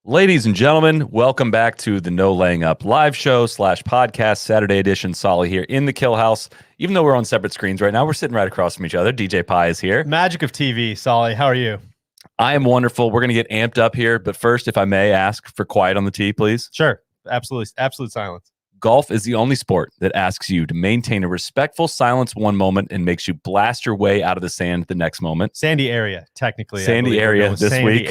Ladies and gentlemen, welcome back to the No Laying Up live show / podcast Saturday edition. Solly here in the Killhouse. Even though we're on separate screens right now, we're sitting right across from each other. DJ Pie is here. Magic of TV, Solly. How are you? I am wonderful. We're going to get amped up here, but first, if I may ask for quiet on the tee, please. Sure. Absolutely. Absolute silence. Golf is the only sport that asks you to maintain a respectful silence one moment and makes you blast your way out of the sand the next moment. Sandy area, technically. Sandy area this week.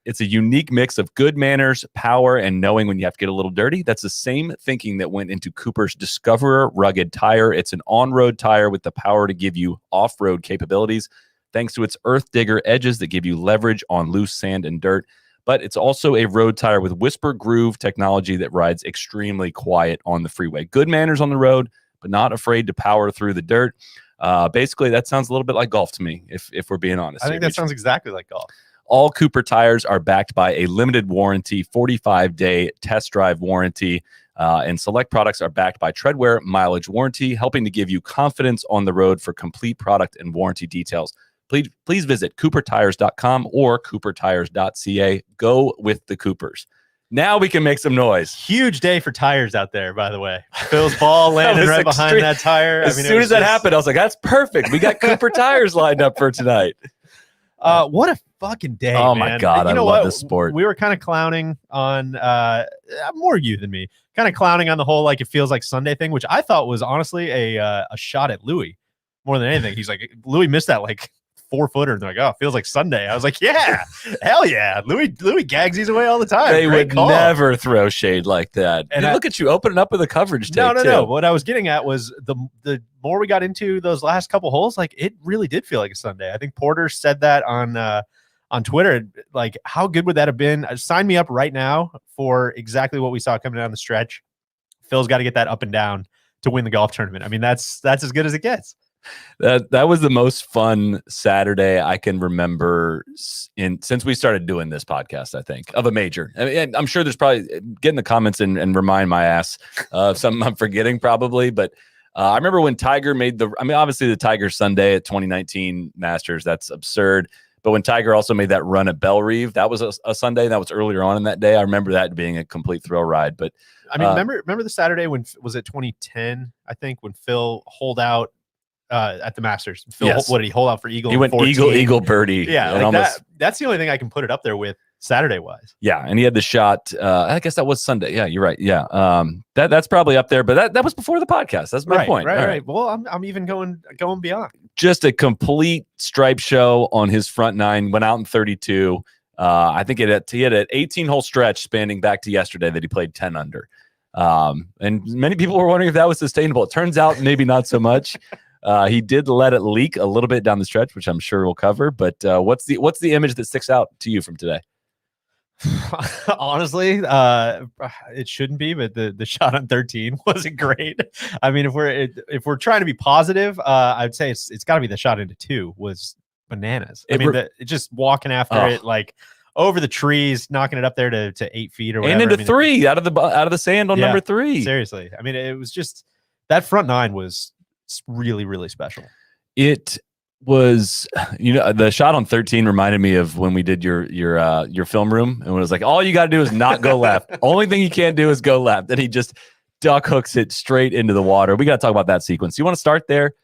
It's a unique mix of good manners, power, and knowing when you have to get a little dirty. That's the same thinking that went into Cooper's Discoverer rugged tire. It's an on-road tire with the power to give you off-road capabilities, thanks to its earth digger edges that give you leverage on loose sand and dirt. But it's also a road tire with whisper groove technology that rides extremely quiet on the freeway. Good manners on the road, but not afraid to power through the dirt. Basically, that sounds a little bit like golf to me, if we're being honest. I think that sounds exactly like golf. All Cooper tires are backed by a limited warranty, 45-day test drive warranty, and select products are backed by Treadwear mileage warranty, helping to give you confidence on the road. For complete product and warranty details, please visit coopertires.com or coopertires.ca. Go with the Coopers. Now we can make some noise. Huge day for tires out there, by the way. Phil's ball landed right behind that tire. As soon as that happened, I was like, that's perfect. We got Cooper tires lined up for tonight. What a fucking day, Oh, man. my God. I love this sport. We were kind of clowning on, more you than me, kind of clowning on the whole, like, it feels like Sunday thing, which I thought was honestly a shot at Louis more than anything. He's like, Louis missed that, like, 4-footer, and they're like, oh, it feels like Sunday. I was like, yeah, hell yeah. Louis gags these away all the time. They would never throw shade like that. And look at you opening up with a coverage take. No. What I was getting at was the more we got into those last couple holes, like, it really did feel like a Sunday. I think Porter said that on Twitter. Like, how good would that have been? Sign me up right now for exactly what we saw coming down the stretch. Phil's got to get that up and down to win the golf tournament. I mean, that's as good as it gets. That was the most fun Saturday I can remember since we started doing this podcast, I think, of a major. I mean, I'm sure there's probably, get in the comments and remind my ass of something I'm forgetting probably. But I remember when Tiger made obviously the Tiger Sunday at 2019 Masters, that's absurd. But when Tiger also made that run at Bellerive, that was a Sunday. That was earlier on in that day. I remember that being a complete thrill ride. But I mean, remember the Saturday when, was it 2010? I think, when Phil holed out at the Masters. Phil, yes. What did he hold out for eagle? He went 14? eagle birdie. Yeah, like that's the only thing I can put it up there with Saturday wise. Yeah, and he had the shot. I guess that was Sunday. Yeah, you're right. Yeah, that's probably up there. But that was before the podcast. That's my point. Right. Well, I'm even going beyond. Just a complete stripe show on his front nine. Went out in 32. I think he had an 18-hole stretch spanning back to yesterday that he played 10 under. And many people were wondering if that was sustainable. It turns out maybe not so much. He did let it leak a little bit down the stretch, which I'm sure we'll cover. But what's the image that sticks out to you from today? Honestly, it shouldn't be, but the shot on 13 wasn't great. I mean, if we're trying to be positive, I'd say it's got to be the shot into 2 was bananas. Just walking after it, like over the trees, knocking it up there to 8 feet or whatever. And into 3 out of the sand on number 3. Seriously, I mean, it was just that front nine was really, really special. It was, the shot on 13 reminded me of when we did your film room, and it was like, all you got to do is not go left. Only thing you can't do is go left. And he just duck hooks it straight into the water. We got to talk about that sequence. You want to start there?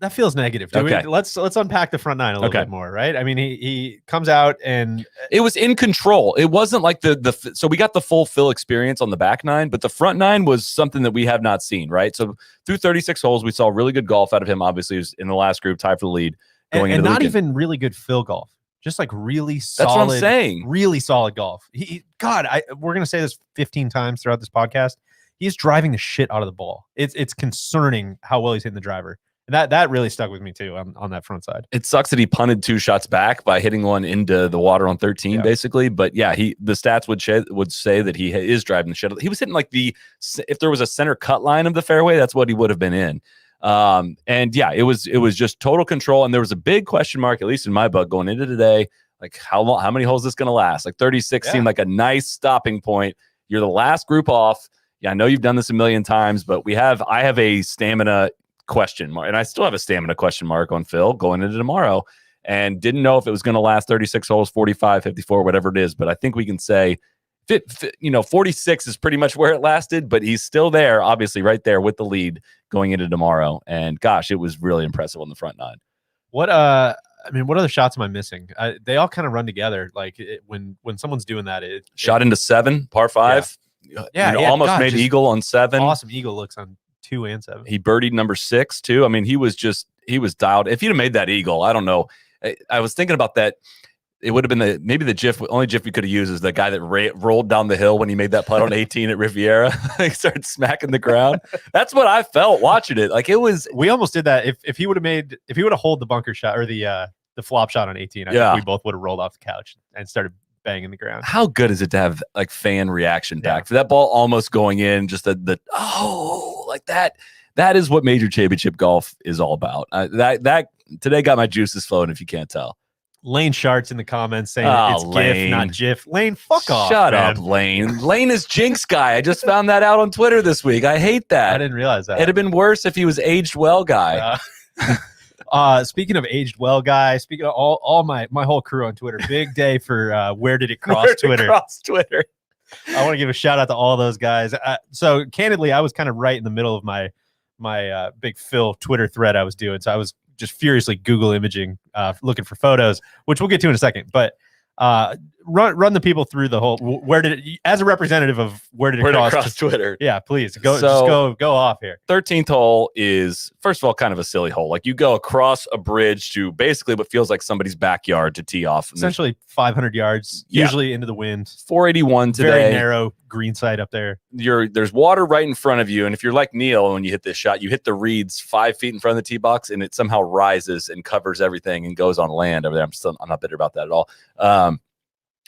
That feels negative. Okay. Let's unpack the front nine a little bit more, right? I mean, he comes out and it was in control. It wasn't like so we got the full Phil experience on the back nine, but the front nine was something that we have not seen, right? So through 36 holes, we saw really good golf out of him. Obviously, he was in the last group, tied for the lead. And not even really good Phil golf, just like really solid. That's what I'm saying. Really solid golf. We're gonna say this 15 times throughout this podcast. He's driving the shit out of the ball. It's concerning how well he's hitting the driver. And that really stuck with me too on that front side. It sucks that he punted 2 shots back by hitting one into the water on 13, basically. But yeah, the stats would say that he is driving the shit. He was hitting like if there was a center cut line of the fairway, that's what he would have been in. And yeah, it was just total control. And there was a big question mark, at least in my book, going into today. Like, how many holes is this going to last? Like 36 seemed like a nice stopping point. You're the last group off. Yeah, I know you've done this a million times, but I have a stamina question mark, and I still have a stamina question mark on Phil going into tomorrow. and didn't know if it was going to last 36 holes, 45, 54, whatever it is. But I think we can say 46 is pretty much where it lasted, but he's still there, obviously right there with the lead going into tomorrow. And gosh, it was really impressive on the front nine. What what other shots am I missing? They all kind of run together. Like when someone's doing that, shot into 7, par 5. Yeah, almost made eagle on 7. Awesome eagle looks on 2 and 7. He birdied number 6 too. I mean, he was dialed. If he'd have made that eagle, I don't know. I was thinking about that. It would have been maybe the only GIF we could have used is the guy that rolled down the hill when he made that putt on 18 at Riviera. He started smacking the ground. That's what I felt watching it. Like it was. We almost did that. If he would have hold the bunker shot or the flop shot on 18, I think we both would have rolled off the couch and started banging the ground. How good is it to have like fan reaction back for that ball almost going in? Just like that. That is what major championship golf is all about. That today got my juices flowing. If you can't tell. Lane Shart's in the comments saying it's GIF, not GIF. Lane, fuck off. Shut up, Lane. Lane is Jinx guy. I just found that out on Twitter this week. I hate that. I didn't realize that. It'd have been worse if he was aged well guy. Speaking of aged well guy, speaking of all my whole crew on Twitter, big day for Where Did It Cross Twitter. I want to give a shout out to all those guys. So candidly, I was kind of right in the middle of my big Phil Twitter thread I was doing. So I was just furiously Google imaging, looking for photos, which we'll get to in a second. But run the people through the whole. As a representative of Where Did It Cross Twitter? Yeah, please go off here. 13th hole is, first of all, kind of a silly hole. Like you go across a bridge to basically what feels like somebody's backyard to tee off. Essentially 500 yards, usually into the wind. 481 today. Very narrow green side up there. There's water right in front of you, and if you're like Neil, when you hit this shot, you hit the reeds 5 feet in front of the tee box, and it somehow rises and covers everything and goes on land over there. I'm not bitter about that at all.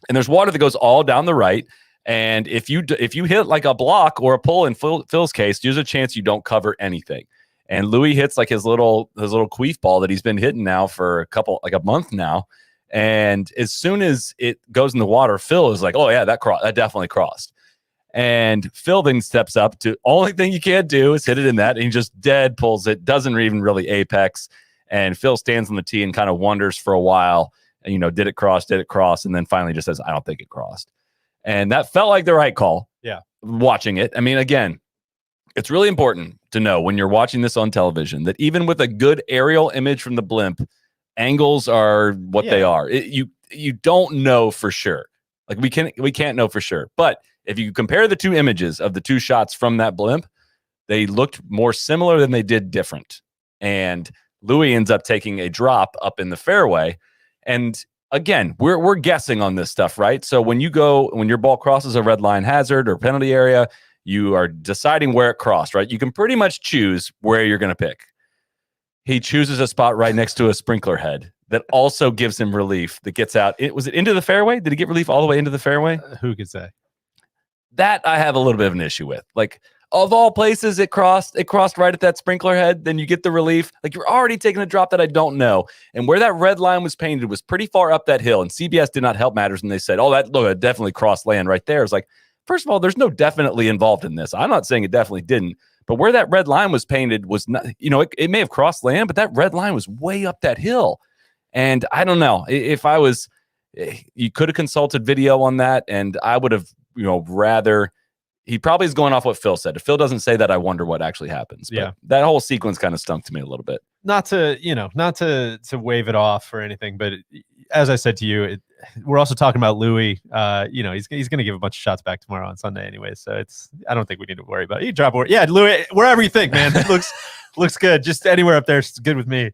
And there's water that goes all down the right. And if you hit like a block or a pull in Phil's case, there's a chance you don't cover anything. And Louis hits like his little queef ball that he's been hitting now for a month now. And as soon as it goes in the water, Phil is like, oh yeah, that definitely crossed. And Phil then steps up to only thing you can't do is hit it in that. And he just dead pulls it, doesn't even really apex. And Phil stands on the tee and kind of wonders for a while. And, did it cross? And then finally just says, I don't think it crossed. And that felt like the right call. Yeah. Watching it. I mean, again, it's really important to know when you're watching this on television that even with a good aerial image from the blimp, angles are what they are. You don't know for sure. Like we can't know for sure. But if you compare the two images of the two shots from that blimp, they looked more similar than they did different. And Louis ends up taking a drop up in the fairway. And again, we're guessing on this stuff, right? So when your ball crosses a red line hazard or penalty area, you are deciding where it crossed, right? You can pretty much choose where you're going to pick. He chooses a spot right next to a sprinkler head that also gives him relief that gets out. Was it into the fairway? Did he get relief all the way into the fairway? Who could say? That I have a little bit of an issue with. Like, of all places it crossed right at that sprinkler head, then you get the relief. Like you're already taking a drop that I don't know. And where that red line was painted was pretty far up that hill. And CBS did not help matters when they said, it definitely crossed land right there. It's like, first of all, there's no definitely involved in this. I'm not saying it definitely didn't. But where that red line was painted was not, it may have crossed land, but that red line was way up that hill. And I don't know if I was, you could have consulted video on that. And I would have, rather. He probably is going off what Phil said. If Phil doesn't say that, I wonder what actually happens. But that whole sequence kind of stunk to me a little bit. Not to wave it off or anything, but as I said to you, we're also talking about Louis. He's going to give a bunch of shots back tomorrow on Sunday anyway. So I don't think we need to worry about it. You drop where, Louis, wherever you think, man, it looks good. Just anywhere up there is good with me.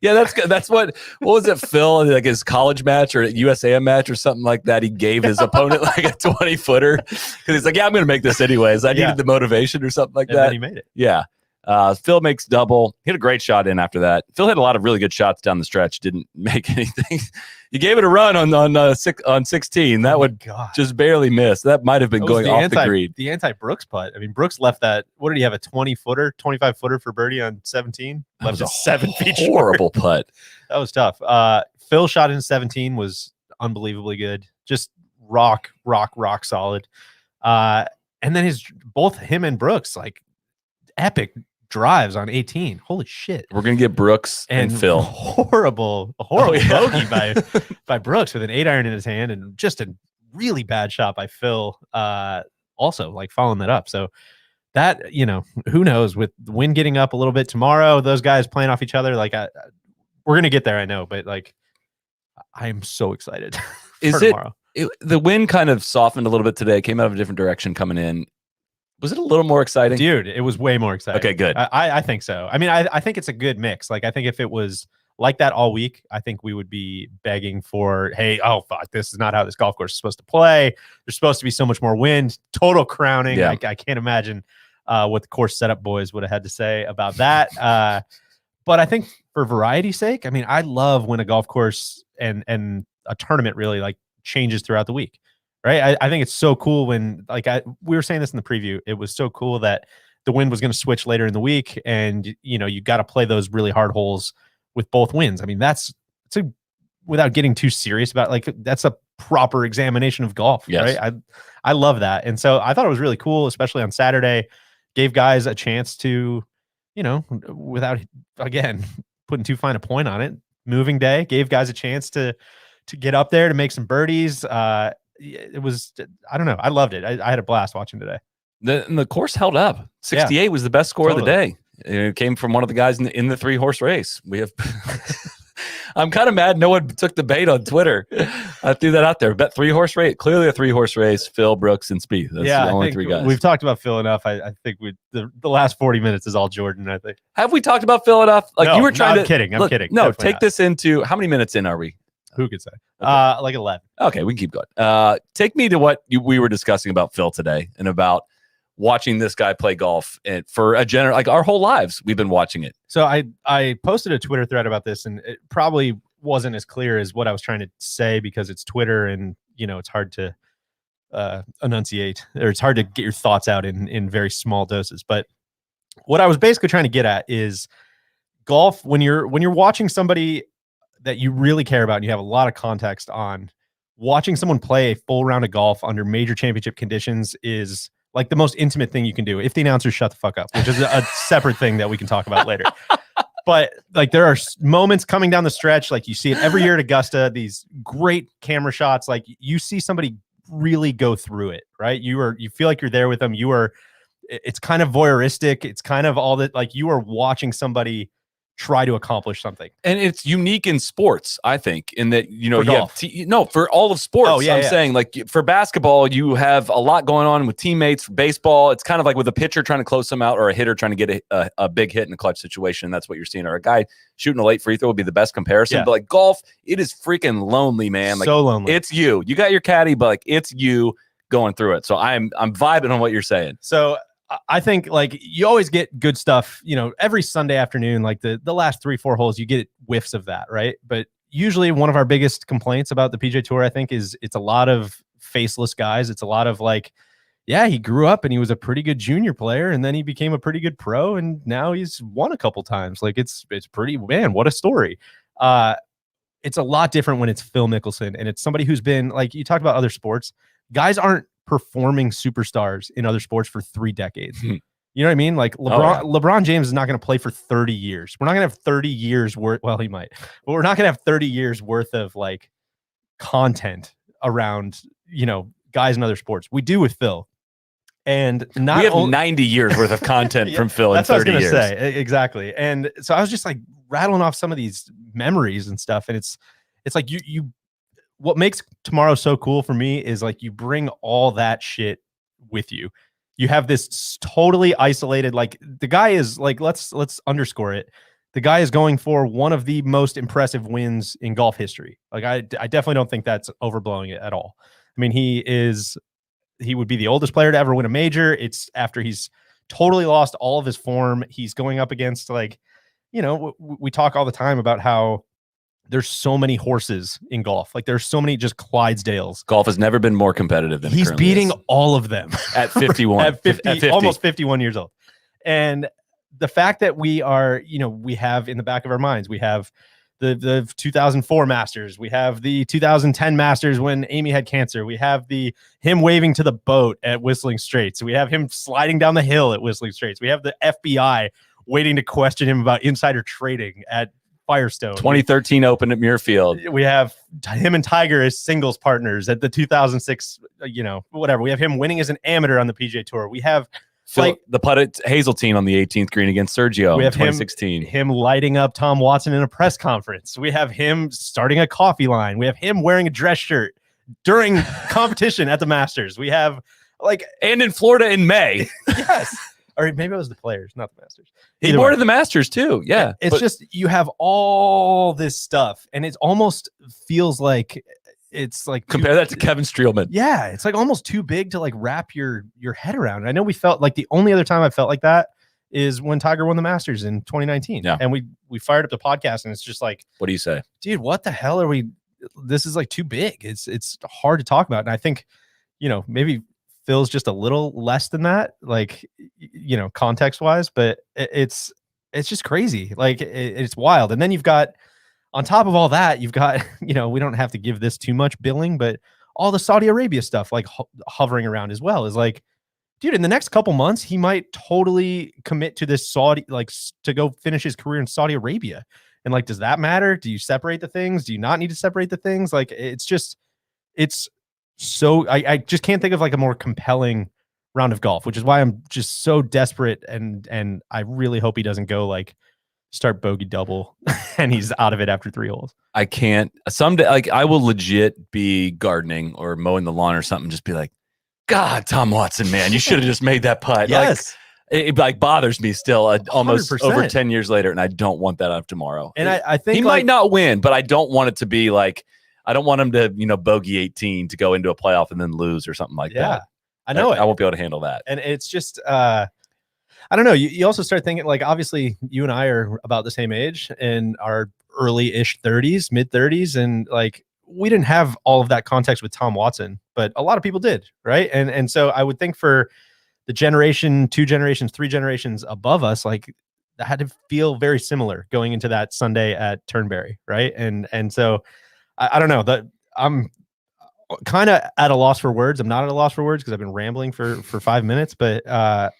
Yeah, that's good. That's what was it, Phil? Like his college match or USAM match or something like that. He gave his opponent like a 20-footer because he's like, I'm going to make this anyways. I needed the motivation or something like that. And then he made it. Yeah. Phil makes double. He hit a great shot in after that. Phil hit a lot of really good shots down the stretch. Didn't make anything. He gave it a run on 16. That would just barely miss. That might have been going off the green. The anti-Brooks putt. I mean, Brooks left that. What did he have? A 20-footer, 25-footer for birdie on 17. That was a 7 feet horrible putt. That was tough. Phil shot in 17 was unbelievably good. Just rock solid. And then both him and Brooks, like epic drives on 18. Holy shit. We're going to get Brooks and Phil. Horrible bogey by Brooks with an 8-iron in his hand, and just a really bad shot by Phil. Also, like, following that up. So that, you know, who knows, with the wind getting up a little bit tomorrow, those guys playing off each other, like, we're going to get there, I know, but like, I am so excited. Is the wind kind of softened a little bit today, came out of a different direction coming in. Was it a little more exciting? Dude, it was way more exciting. Okay, good. I think so. I mean, I think it's a good mix. Like, I think if it was like that all week, I think we would be begging for, hey, oh, fuck, this is not how this golf course is supposed to play. There's supposed to be so much more wind. Total crowning. Yeah. I can't imagine what the course setup boys would have had to say about that. But I think for variety's sake, I mean, I love when a golf course and a tournament really, like, changes throughout the week. Right. I think it's so cool when, like, we were saying this in the preview, it was so cool that the wind was going to switch later in the week, and, you know, you got to play those really hard holes with both winds. I mean, without getting too serious about, like, that's a proper examination of golf. Yes. Right. I love that. And so I thought it was really cool, especially on Saturday, gave guys a chance to, you know, without, again, putting too fine a point on it, moving day, gave guys a chance to get up there, to make some birdies. It was, I don't know, I loved it. I had a blast watching today. The course held up. 68 was the best score of the day. It came from one of the guys in the 3-horse race. We have I'm kind of mad no one took the bait on Twitter. I threw that out there. Bet 3-horse race. Clearly a 3-horse race. Phil, Brooks, and Spieth. That's the only 3 guys. We've talked about Phil enough. I think the last 40 minutes is all Jordan, I think. Have we talked about Phil enough? Like, no, you were trying I'm kidding. I'm kidding. No, Definitely take this into, how many minutes in are we? Who could say? Okay. Like 11. Okay, we can keep going. Take me to what we were discussing about Phil today, and about watching this guy play golf, and for like our whole lives, we've been watching it. So I posted a Twitter thread about this, and it probably wasn't as clear as what I was trying to say, because it's Twitter, and, you know, it's hard to enunciate, or it's hard to get your thoughts out in very small doses. But what I was basically trying to get at is golf, when you're watching somebody that you really care about and you have a lot of context on, watching someone play a full round of golf under major championship conditions is like the most intimate thing you can do, if the announcers shut the fuck up, which is a separate thing that we can talk about later. But, like, there are moments coming down the stretch, like you see it every year at Augusta, these great camera shots, like you see somebody really go through it, right? You feel like you're there with them. It's kind of voyeuristic. It's kind of all that, like, you are watching somebody try to accomplish something. And it's unique in sports, I think, in that, you know, for for all of sports. Oh, yeah, I'm saying, like, for basketball, you have a lot going on with teammates. For baseball, it's kind of like with a pitcher trying to close them out, or a hitter trying to get a big hit in a clutch situation. That's what you're seeing. Or a guy shooting a late free throw would be the best comparison. Yeah. But, like, golf, it is freaking lonely, man. Like, so lonely. It's you. You got your caddy, but, like, it's you going through it. So I'm vibing on what you're saying. So I think, like, you always get good stuff, you know, every Sunday afternoon, like the last 3-4 holes, you get whiffs of that, right? But usually one of our biggest complaints about the PGA Tour, I think, is it's a lot of faceless guys. It's a lot of, like, yeah, he grew up and he was a pretty good junior player, and then he became a pretty good pro, and now he's won a couple times. Like, it's pretty, man, what a story. It's a lot different when it's Phil Mickelson, and it's somebody who's been, like, you talked about other sports. Guys aren't performing superstars in other sports for 3 decades. You know what I mean? Like, LeBron James is not going to play for 30 years. We're not going to have 30 years worth. Well, he might, but we're not going to have 30 years worth of, like, content around, you know, guys in other sports. We do with Phil. And we have 90 years worth of content from Phil in 30 years. Say. Exactly. And so I was just, like, rattling off some of these memories and stuff. And it's like you what makes tomorrow so cool for me is, like, you bring all that shit with you. You have this totally isolated, like, the guy is, like, let's underscore it. The guy is going for one of the most impressive wins in golf history. Like, I definitely don't think that's overblowing it at all. I mean, he would be the oldest player to ever win a major. It's after he's totally lost all of his form. He's going up against, like, you know, we talk all the time about how there's so many horses in golf. Like, there's so many just Clydesdales. Golf has never been more competitive than he's beating all of them at 51, at 50, almost 51 years old. And the fact that we are, you know, we have in the back of our minds, we have the 2004 Masters, we have the 2010 Masters when Amy had cancer, we have him waving to the boat at Whistling Straits, we have him sliding down the hill at Whistling Straits, we have the FBI waiting to question him about insider trading at Firestone. 2013 Open at Muirfield. We have him and Tiger as singles partners at the 2006, whatever. We have him winning as an amateur on the PGA Tour. We have the putt at Hazeltine on the 18th green against Sergio in 2016. Him lighting up Tom Watson in a press conference. We have him starting a coffee line. We have him wearing a dress shirt during competition at the Masters. We have and in Florida in May. Yes. Or maybe it was the Players, not the Masters. He wore to the Masters too. Yeah. It's just, you have all this stuff and it almost feels like it's like compare that to Kevin Streelman. Yeah. It's like almost too big to wrap your head around. And I know we felt like the only other time I felt like that is when Tiger won the Masters in 2019. Yeah. And we fired up the podcast and it's just like, what do you say? Dude, what the hell are we? This is too big. It's hard to talk about. And I think, maybe Phil's just a little less than that, context wise, but it's just crazy. It's wild. And then you've got, on top of all that, you've got, we don't have to give this too much billing, but all the Saudi Arabia stuff, hovering around as well is dude, in the next couple months, he might totally commit to this Saudi, to go finish his career in Saudi Arabia. And does that matter? Do you separate the things? Do you not need to separate the things? So I just can't think of a more compelling round of golf, which is why I'm just so desperate and I really hope he doesn't go start bogey double and he's out of it after 3 holes. I can't. Someday, I will legit be gardening or mowing the lawn or something. Just be like, God, Tom Watson, man, you should have just made that putt. Yes. It bothers me still almost 100%. over 10 years later, and I don't want that out of tomorrow. And I think he might not win, but I don't want it to be I don't want him to, bogey 18 to go into a playoff and then lose or something like that. I know I won't be able to handle that. And it's just, I don't know. You also start thinking obviously you and I are about the same age and our early-ish 30s, mid 30s. And we didn't have all of that context with Tom Watson, but a lot of people did. Right. And so I would think for the generation, 2 generations, 3 generations above us, that had to feel very similar going into that Sunday at Turnberry. Right. And so I don't know that I'm kind of at a loss for words. I'm not at a loss for words because I've been rambling for 5 minutes, but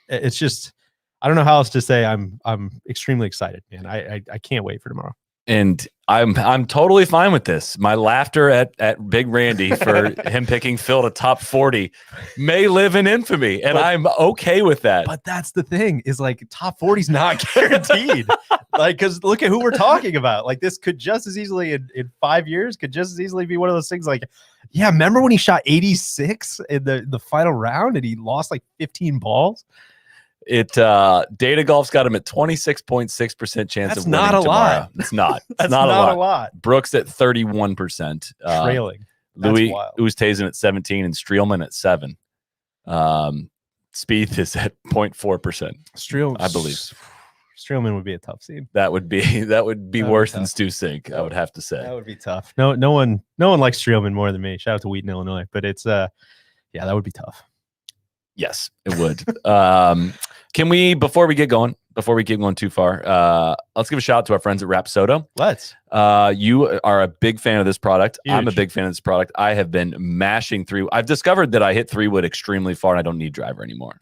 it's just, I don't know how else to say. I'm extremely excited, man. I can't wait for tomorrow. And I'm totally fine with this. My laughter at Big Randy for him picking Phil to top 40 may live in infamy, and I'm okay with that. But that's the thing is top 40 is not guaranteed. Because look at who we're talking about. This could just as easily in 5 years could just as easily be one of those things. Yeah, remember when he shot 86 in the final round and he lost 15 balls? Data Golf's got him at 26.6% chance of winning not a tomorrow. lot. It's not. That's not a lot. Brooks at 31%. Trailing. Louis Oosthuizen at 17 and Streelman at 7. Spieth is at 0.4%. I believe. Streelman would be a tough scene. That would be worse than Stu Sink, I would have to say. That would be tough. No one likes Streelman more than me. Shout out to Wheaton, Illinois. But it's that would be tough. Yes, it would. Can we, before we keep going too far, let's give a shout out to our friends at Rapsodo. Let's. You are a big fan of this product. Huge. I'm a big fan of this product. I have been mashing through. I've discovered that I hit 3-wood extremely far and I don't need driver anymore.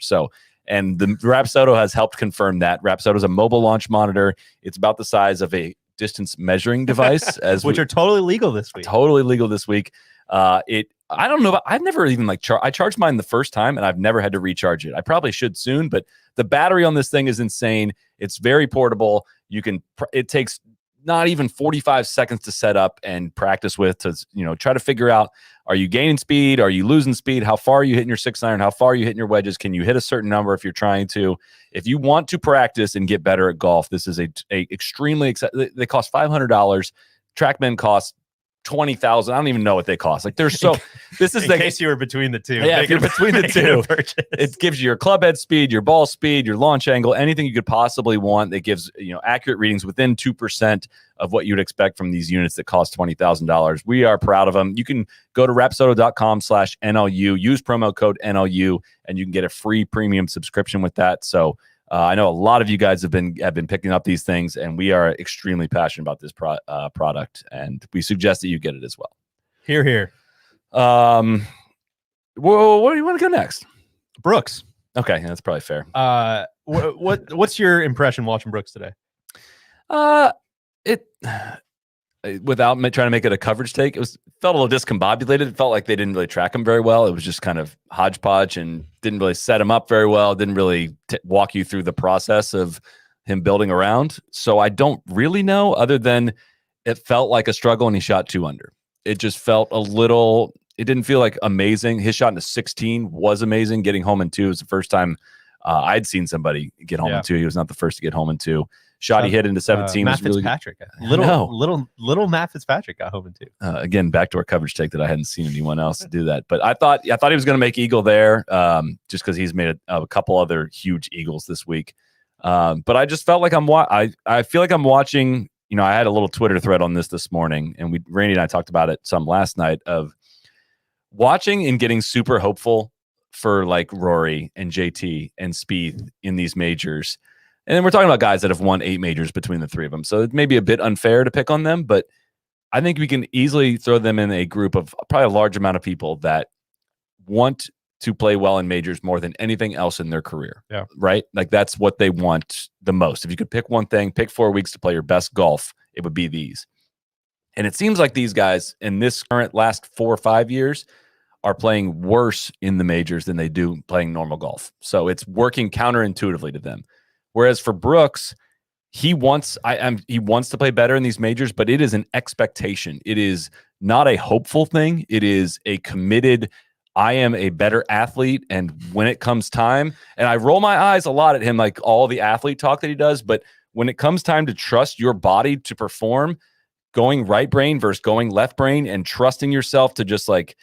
And the Rapsodo has helped confirm that. Rapsodo is a mobile launch monitor. It's about the size of a distance measuring device, which are totally legal this week. Totally legal this week. I don't know. I've never even I charged mine the first time and I've never had to recharge it. I probably should soon, but the battery on this thing is insane. It's very portable. It takes not even 45 seconds to set up and practice with to, try to figure out, are you gaining speed? Are you losing speed? How far are you hitting your 6-iron? How far are you hitting your wedges? Can you hit a certain number if you're trying to? If you want to practice and get better at golf, this is a extremely, they cost $500. TrackMan costs 20,000. I don't even know what they cost. This is in case you were between the two. Yeah, if you're between the two, it gives you your club head speed, your ball speed, your launch angle, anything you could possibly want. That gives accurate readings within 2% of what you'd expect from these units that cost $20,000. We are proud of them. You can go to rapsodo.com/NLU, use promo code NLU, and you can get a free premium subscription with that. So I know a lot of you guys have been picking up these things, and we are extremely passionate about this product, and we suggest that you get it as well. Hear, hear. Well, where do you want to go next? Brooks. Okay, that's probably fair. What's your impression watching Brooks today? It without trying to make it a coverage take, felt a little discombobulated. It felt like they didn't really track him very well. It was just kind of hodgepodge and didn't really set him up very well. Didn't really walk you through the process of him building around. So I don't really know, other than it felt like a struggle and he shot 2 under. It just felt a little, it didn't feel like amazing. His shot into 16 was amazing. Getting home in 2 was the first time I'd seen somebody get home in 2. He was not the first to get home in 2. Shot he hit into 17 Matt was really Fitzpatrick. Little Matt Fitzpatrick got home in 2. Again, backdoor coverage take that I hadn't seen anyone else do that. But I thought he was going to make eagle there, just because he's made a couple other huge eagles this week. But I just felt like I feel like I'm watching. You know, I had a little Twitter thread on this morning, and Randy and I talked about it some last night, of watching and getting super hopeful for like Rory and JT and Spieth in these majors. And then we're talking about guys that have won 8 majors between the 3 of them. So it may be a bit unfair to pick on them, but I think we can easily throw them in a group of probably a large amount of people that want to play well in majors more than anything else in their career. Yeah. Right? Like that's what they want the most. If you could pick one thing, pick 4 weeks to play your best golf, it would be these. And it seems like these guys in this current last 4 or 5 years are playing worse in the majors than they do playing normal golf. So it's working counterintuitively to them. Whereas for Brooks, he wants to play better in these majors, but it is an expectation. It is not a hopeful thing. It is a committed, I am a better athlete, and when it comes time, and I roll my eyes a lot at him, like all the athlete talk that he does, but when it comes time to trust your body to perform, going right brain versus going left brain, and trusting yourself to just like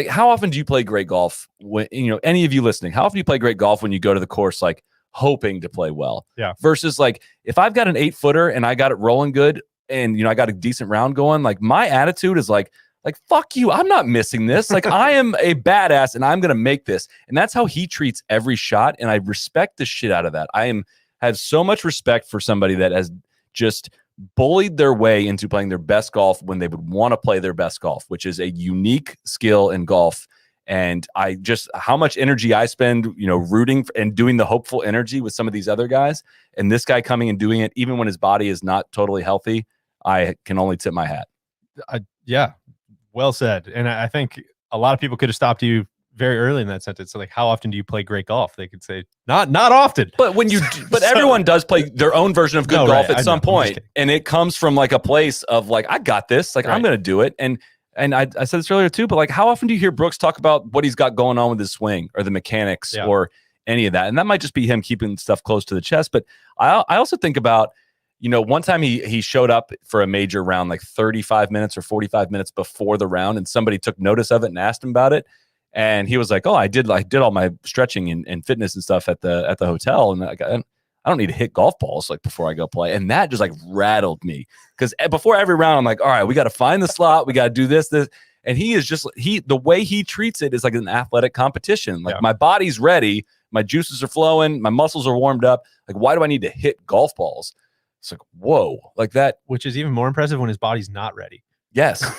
how often do you play great golf? When, you know, any of you listening, how often do you play great golf when you go to the course like hoping to play well? Yeah. Versus like if I've got an 8-footer and I got it rolling good and, you know, I got a decent round going, like my attitude is like fuck you, I'm not missing this. Like I am a badass and I'm going to make this. And that's how he treats every shot. And I respect the shit out of that. Have so much respect for somebody that has just bullied their way into playing their best golf when they would want to play their best golf, which is a unique skill in golf. And how much energy I spend, you know, rooting and doing the hopeful energy with some of these other guys, and this guy coming and doing it, even when his body is not totally healthy, I can only tip my hat. Yeah, well said. And I think a lot of people could have stopped you very early in that sentence. So like, how often do you play great golf? They could say, not often. But everyone does play their own version of good golf at some point, and it comes from like a place of like, I got this. Like I'm going to do it. And I said this earlier too, but like, how often do you hear Brooks talk about what he's got going on with his swing or the mechanics or any of that? And that might just be him keeping stuff close to the chest. But I also think about, you know, one time he showed up for a major round like 35 minutes or 45 minutes before the round, and somebody took notice of it and asked him about it. And he was like, "Oh, I did all my stretching and fitness and stuff at the hotel, and I don't need to hit golf balls like before I go play." And that just like rattled me, because before every round, I'm like, "All right, we got to find the slot, we got to do this." And he is just the way he treats it is like an athletic competition. Like my body's ready, my juices are flowing, my muscles are warmed up. Like, why do I need to hit golf balls? It's like, whoa, like that. Which is even more impressive when his body's not ready. Yes.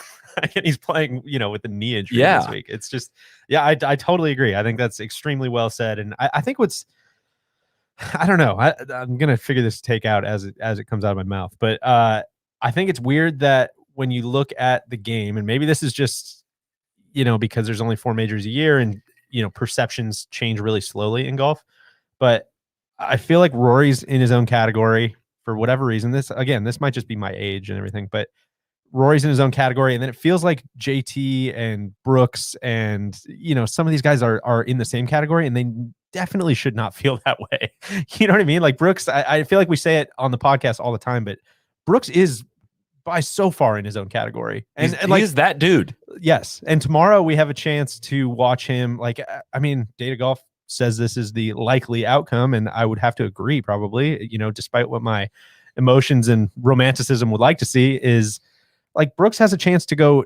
And he's playing, you know, with the knee injury this week. It's just, I totally agree. I think that's extremely well said. And I think I don't know. I'm going to figure this take out as it comes out of my mouth. But I think it's weird that when you look at the game, and maybe this is just, you know, because there's only 4 majors a year and, you know, perceptions change really slowly in golf. But I feel like Rory's in his own category for whatever reason. This might just be my age and everything, but Rory's in his own category. And then it feels like JT and Brooks and, you know, some of these guys are in the same category, and they definitely should not feel that way. You know what I mean? Like Brooks, I feel like we say it on the podcast all the time, but Brooks is by so far in his own category. And like, he's that dude. Yes. And tomorrow we have a chance to watch him. Like, I mean, Data Golf says this is the likely outcome, and I would have to agree probably, you know, despite what my emotions and romanticism would like to see, is like Brooks has a chance to go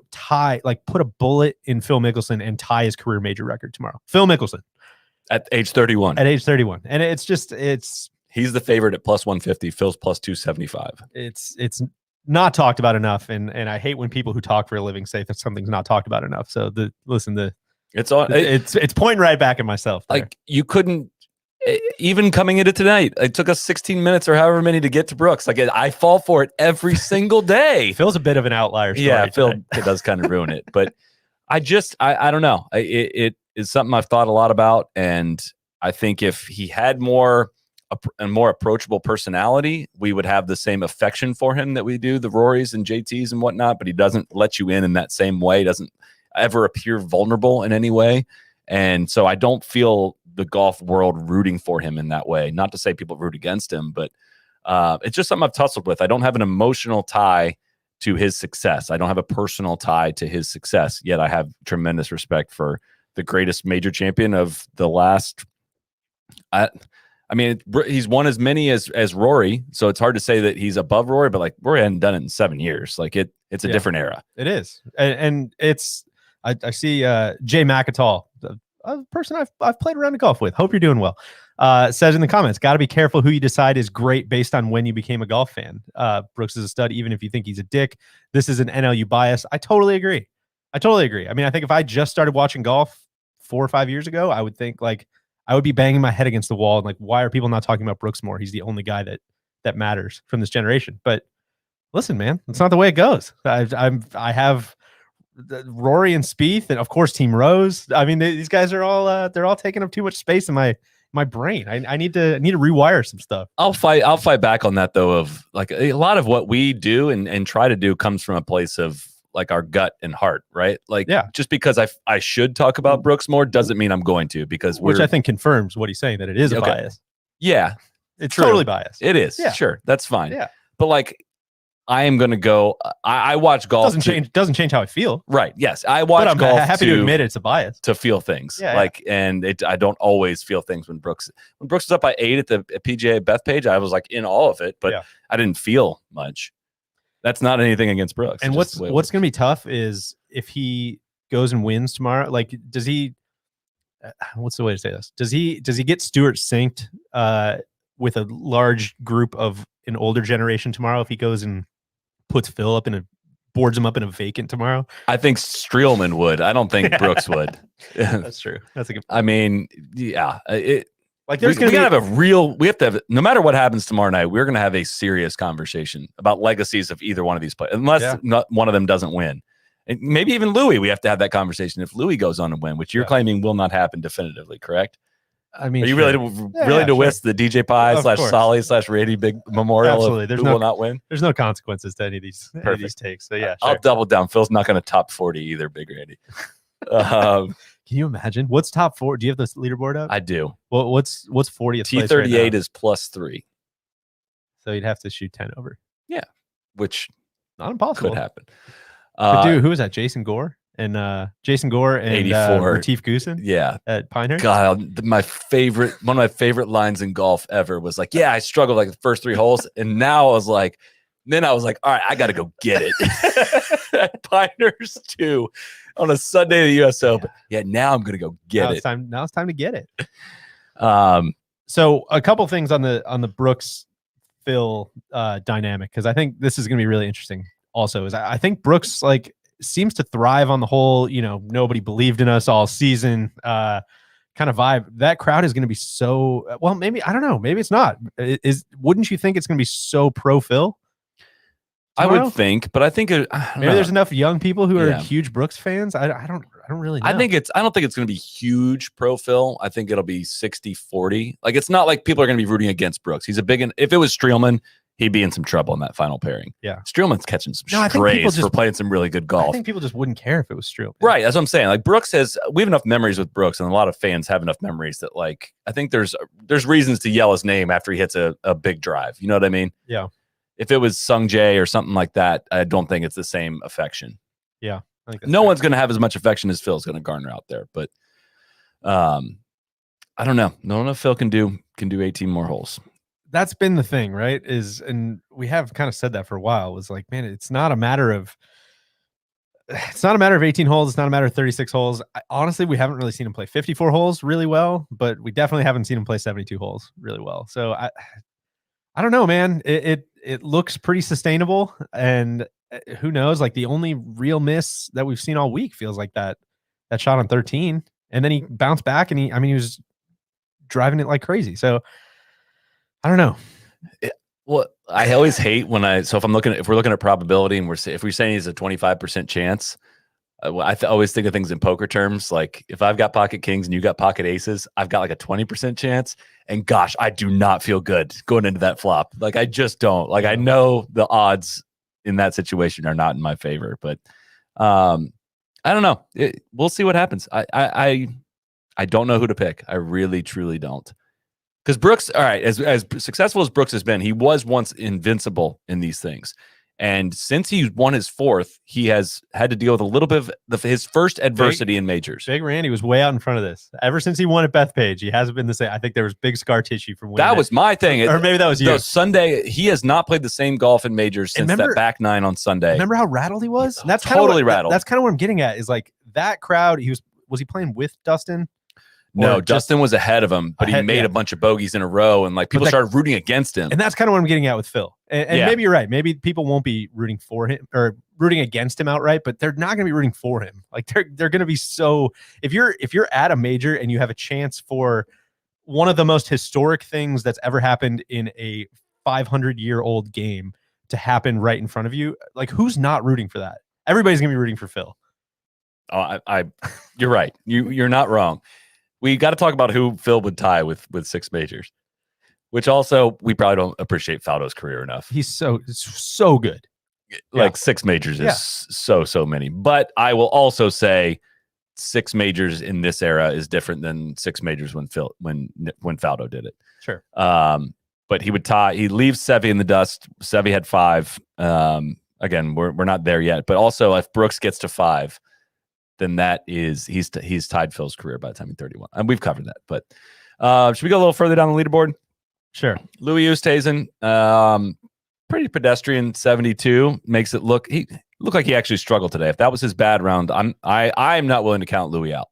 put a bullet in Phil Mickelson and tie his career major record tomorrow. Phil Mickelson. At age 31. And it's he's the favorite at plus 150. Phil's plus 275. It's not talked about enough. And I hate when people who talk for a living say that something's not talked about enough. So it's pointing right back at myself there. Like you couldn't, even coming into tonight, it took us 16 minutes or however many to get to Brooks. Like I fall for it every single day. Phil's a bit of an outlier story. Yeah, Phil it does kind of ruin it. But I don't know. It is something I've thought a lot about. And I think if he had a more approachable personality, we would have the same affection for him that we do the Rorys and JTs and whatnot. But he doesn't let you in that same way. Doesn't ever appear vulnerable in any way. And so I don't feel the golf world rooting for him in that way. Not to say people root against him, but it's just something I've tussled with. I don't have an emotional tie to his success. I don't have a personal tie to his success, yet I have tremendous respect for the greatest major champion of the last. I mean, he's won as many as Rory, so it's hard to say that he's above Rory, but like Rory hadn't done it in 7 years. Like it's a different era. It is. And it's, I see Jay McAtall, a person I've played around the golf with. Hope you're doing well. Says in the comments, got to be careful who you decide is great based on when you became a golf fan. Brooks is a stud, even if you think he's a dick. This is an NLU bias. I totally agree. I mean, I think if I just started watching golf 4 or 5 years ago, I would think like I would be banging my head against the wall and like, why are people not talking about Brooks more? He's the only guy that matters from this generation. But listen, man, it's not the way it goes. I have Rory and Spieth, and of course Team Rose. I mean, these guys are all they're all taking up too much space in my brain. I need to rewire some stuff. I'll fight back on that though. Of like a lot of what we do and try to do comes from a place of like our gut and heart, right? Like, just because I should talk about Brooks more doesn't mean I'm going to, because which I think confirms what he's saying, that it is a bias. Yeah, it's totally biased. It is. Yeah. Sure, that's fine. Yeah, but like, I am going to go. I watch golf. Doesn't change how I feel. Right. Yes, I watch golf. I'm happy to admit it's a bias to feel things. Yeah. Like, and I don't always feel things when Brooks was up by 8 at the PGA Bethpage. I was like in all of it, but I didn't feel much. That's not anything against Brooks. And what's going to be tough is if he goes and wins tomorrow. Like, does he? What's the way to say this? Does he get Stewart synced with a large group of an older generation tomorrow if he goes and puts Phil up boards him up in a vacant tomorrow? I think Streelman would. I don't think Brooks would. That's true. That's a good point. I mean, yeah. Like we have to have, no matter what happens tomorrow night, we're going to have a serious conversation about legacies of either one of these players, unless not one of them doesn't win. And maybe even Louis, we have to have that conversation if Louis goes on to win, which you're claiming will not happen definitively, correct? I mean, are you really to wish the DJ Pie / Solly / Randy Big Memorial? Absolutely. There's who will not win. There's no consequences to any of these takes. So yeah, I'll double down. Phil's not going to top 40 either, Big Randy. Can you imagine what's top 4? Do you have this leaderboard up? I do. Well, what's 40th? T38 right is +3, so you'd have to shoot 10 over. Yeah, which not impossible. Could happen. Dude, who was that? Jason Gore and 84 Retief Goosen. Yeah, at Pinehurst. God, one of my favorite lines in golf ever was like, "Yeah, I struggled like the first 3 holes, and now I was like, all right, I got to go get it." At Pinehurst too, on a Sunday of the U.S. Open. Yeah, now I'm gonna go get it. Now it's time to get it. So a couple things on the Brooks Phil dynamic, because I think this is gonna be really interesting. Also, is I think Brooks like seems to thrive on the whole, nobody believed in us all season kind of vibe. That crowd is going to be so well. Maybe I don't know. Maybe it's not. Wouldn't you think it's going to be so pro Phil? Tomorrow? I would think, but I think maybe there's enough young people who are huge Brooks fans. I don't really know. I don't think it's going to be huge pro Phil. I think it'll be 60-40. Like, it's not like people are going to be rooting against Brooks. He's if it was Streelman, he'd be in some trouble in that final pairing. Yeah. Streelman's catching some strays for playing some really good golf. I think people just wouldn't care if it was Streelman. Right. That's what I'm saying. Like, we have enough memories with Brooks, and a lot of fans have enough memories that, like, I think there's reasons to yell his name after he hits a big drive. You know what I mean? Yeah. If it was Sung Jae or something like that, I don't think it's the same affection. Yeah. No one's going to have as much affection as Phil's going to garner out there, but I don't know. No, Phil can do 18 more holes. That's been the thing, right? And we have kind of said that for a while, was like, man, it's not a matter of 18 holes. It's not a matter of 36 holes. Honestly, we haven't really seen him play 54 holes really well, but we definitely haven't seen him play 72 holes really well. So I don't know, man. It looks pretty sustainable, and who knows? Like, the only real miss that we've seen all week feels like that shot on 13, and then he bounced back, and he was driving it like crazy. So I don't know. Well, I always hate when if we're looking at probability and if we're saying he's a 25% chance, I always think of things in poker terms. Like if I've got pocket kings and you got pocket aces, I've got like a 20% chance. And gosh, I do not feel good going into that flop. Like I just don't. Like I know the odds in that situation are not in my favor, but I don't know. We'll see what happens. I don't know who to pick. I really, truly don't. Because Brooks, all right, as successful as Brooks has been, he was once invincible in these things. And since he won his fourth, he has had to deal with a little bit of his first adversity in majors. Big Randy was way out in front of this. Ever since he won at Bethpage, he hasn't been the same. I think there was big scar tissue from winning. That was my thing. Or maybe that was you. No, Sunday, he has not played the same golf in majors since that back nine on Sunday. Remember how rattled he was? And that's totally rattled. That's kind of what I'm getting at is like that crowd. Was he playing with Dustin? No, Dustin was ahead of him, but he made a bunch of bogeys in a row, and like people started rooting against him. And that's kind of what I'm getting at with Phil. And maybe you're right. Maybe people won't be rooting for him or rooting against him outright, but they're not going to be rooting for him. Like they're going to be so. If you're at a major and you have a chance for one of the most historic things that's ever happened in a 500-year-old game to happen right in front of you, like who's not rooting for that? Everybody's going to be rooting for Phil. Oh, you're right. You're not wrong. We got to talk about who Phil would tie with 6 majors, which also we probably don't appreciate Faldo's career enough. He's so good. Like 6 majors is so many. But I will also say 6 majors in this era is different than 6 majors when Faldo did it. Sure. But he would tie. He leaves Seve in the dust. Seve had 5. Again, we're not there yet. But also, if Brooks gets to 5. Then he's tied Phil's career by the time he's 31. And we've covered that. But should we go a little further down the leaderboard? Sure. Louis Oosthuizen, pretty pedestrian 72. Makes it look like he actually struggled today. If that was his bad round, I'm not willing to count Louis out.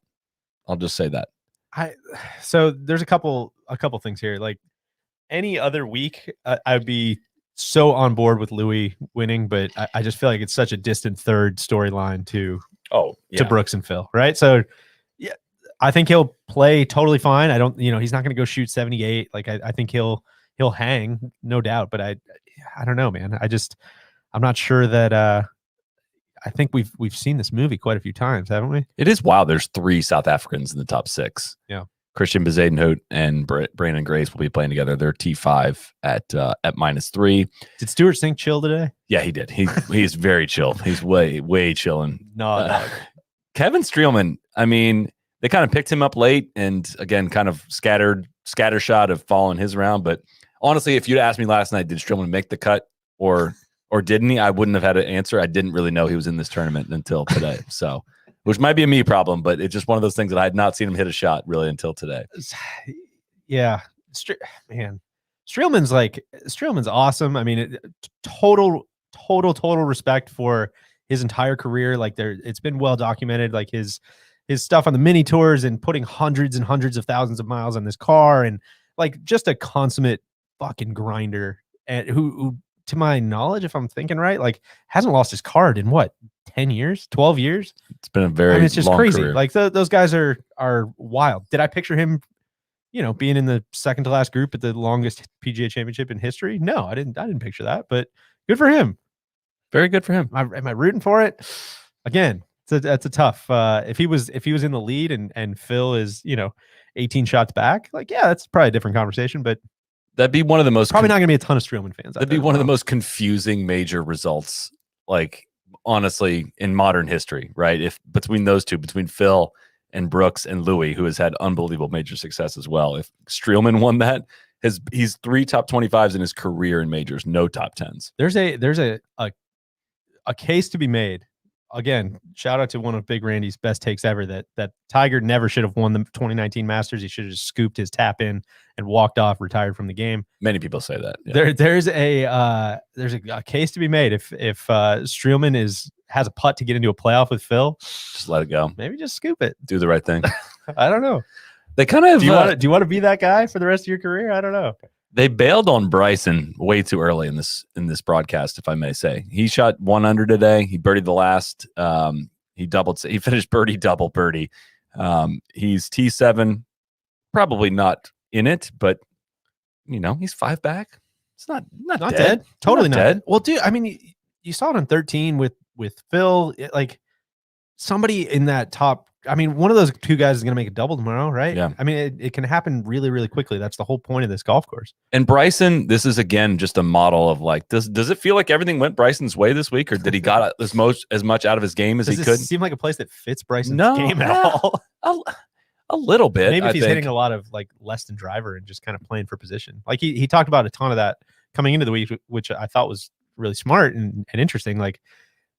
I'll just say that. So there's a couple things here. Like any other week, I'd be so on board with Louis winning, but I just feel like it's such a distant third storyline to Brooks and Phil, right? So yeah, I think he'll play totally fine. I don't, he's not going to go shoot 78. Like I think he'll hang, no doubt. But I don't know, man. I'm not sure that. I think we've seen this movie quite a few times, haven't we? It is wild. There's 3 South Africans in the top 6. Yeah. Christian Bezuidenhout and Brandon Grace will be playing together. They're T5 at -3. Did Stuart Sink chill today? Yeah, he did. He's very chill. He's way chilling. No, Kevin Streelman. I mean, they kind of picked him up late, and again, kind of scattershot of following his round. But honestly, if you'd asked me last night, did Streelman make the cut or didn't he? I wouldn't have had an answer. I didn't really know he was in this tournament until today. So. Which might be a me problem, but it's just one of those things that I had not seen him hit a shot really until today. Yeah, man, Streelman's awesome. I mean, total respect for his entire career. Like it's been well documented. Like his stuff on the mini tours and putting hundreds and hundreds of thousands of miles on this car, and like just a consummate fucking grinder. And who to my knowledge, if I'm thinking right, like hasn't lost his card in what? 10 years, 12 years. It's been a very it's just long crazy. Career. Like those guys are wild. Did I picture him, being in the second to last group at the longest PGA championship in history? No, I didn't picture that, but good for him. Very good for him. Am I rooting for it? Again, that's a tough, if he was in the lead and Phil is, 18 shots back, like, yeah, that's probably a different conversation, but that'd be one of the most, probably not gonna be a ton of Streelman fans. That'd be one of the most confusing major results. Like, honestly, in modern history, right? If between those two, between Phil and Brooks and Louis, who has had unbelievable major success as well, if Streelman won that, he's 3 top 25s in his career in majors, no top 10s. There's a case to be made. Again, shout out to one of Big Randy's best takes ever that Tiger never should have won the 2019 Masters. He should have just scooped his tap in and walked off, retired from the game. Many people say that. Yeah. There's a case to be made if Streelman has a putt to get into a playoff with Phil. Just let it go. Maybe just scoop it. Do the right thing. I don't know. They kind of do you want to be that guy for the rest of your career? I don't know. They bailed on Bryson way too early in this broadcast, if I may say. He shot 1 under today. He birdied the last. He finished birdie double birdie. He's T7, probably not in it, but he's 5 back. It's not dead. Totally not dead. Well, dude, I mean, you saw it on 13 with Phil. Like somebody in that top. I mean, one of those two guys is going to make a double tomorrow, right? Yeah. I mean, it can happen really, really quickly. That's the whole point of this golf course. And Bryson, this is again just a model of like, does it feel like everything went Bryson's way this week, or did he got as much out of his game as he could? Does it seem like a place that fits Bryson's game at all? A little bit. Maybe if he's hitting a lot of like less than driver and just kind of playing for position. Like he talked about a ton of that coming into the week, which I thought was really smart and interesting. Like,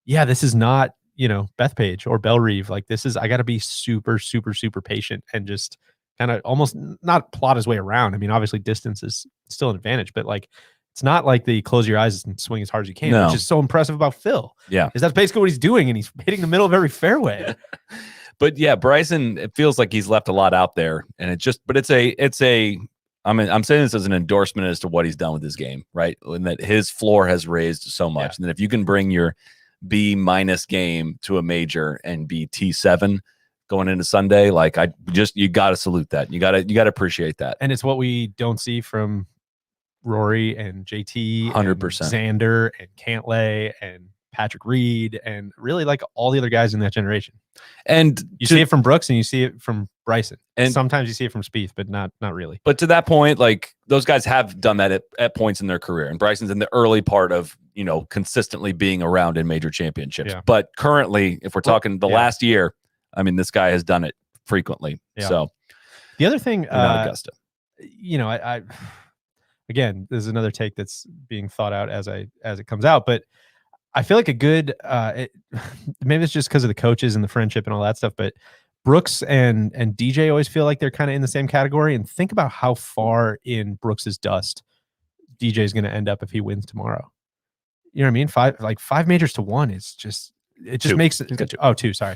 yeah, this is not, Bethpage or Bellerive. Like this is, I got to be super, super, super patient and just kind of almost not plot his way around. I mean, obviously distance is still an advantage, but like, it's not like the close your eyes and swing as hard as you can, which is so impressive about Phil. Yeah. Because that's basically what he's doing. And he's hitting the middle of every fairway. But yeah, Bryson, it feels like he's left a lot out there, and I'm saying this as an endorsement as to what he's done with his game, right? And that his floor has raised so much. Yeah. And that if you can bring your B- game to a major and be T7 going into Sunday, like you got to salute that. You got to appreciate that. And it's what we don't see from Rory and JT, 100%, Xander and Cantlay and Patrick Reed and really like all the other guys in that generation. And you see it from Brooks and you see it from Bryson. And sometimes you see it from Spieth, but not really. But to that point, like those guys have done that at points in their career. And Bryson's in the early part of, consistently being around in major championships. Yeah. But currently, if we're talking last year, I mean, this guy has done it frequently. Yeah. So the other thing, Augusta. I again, there's another take that's being thought out as it comes out, but I feel like a good, maybe it's just because of the coaches and the friendship and all that stuff, but Brooks and DJ always feel like they're kind of in the same category. And think about how far in Brooks's dust DJ is going to end up if he wins tomorrow. You know what I mean? 5 majors to 1 is just, it just makes it. Oh, 2. Sorry.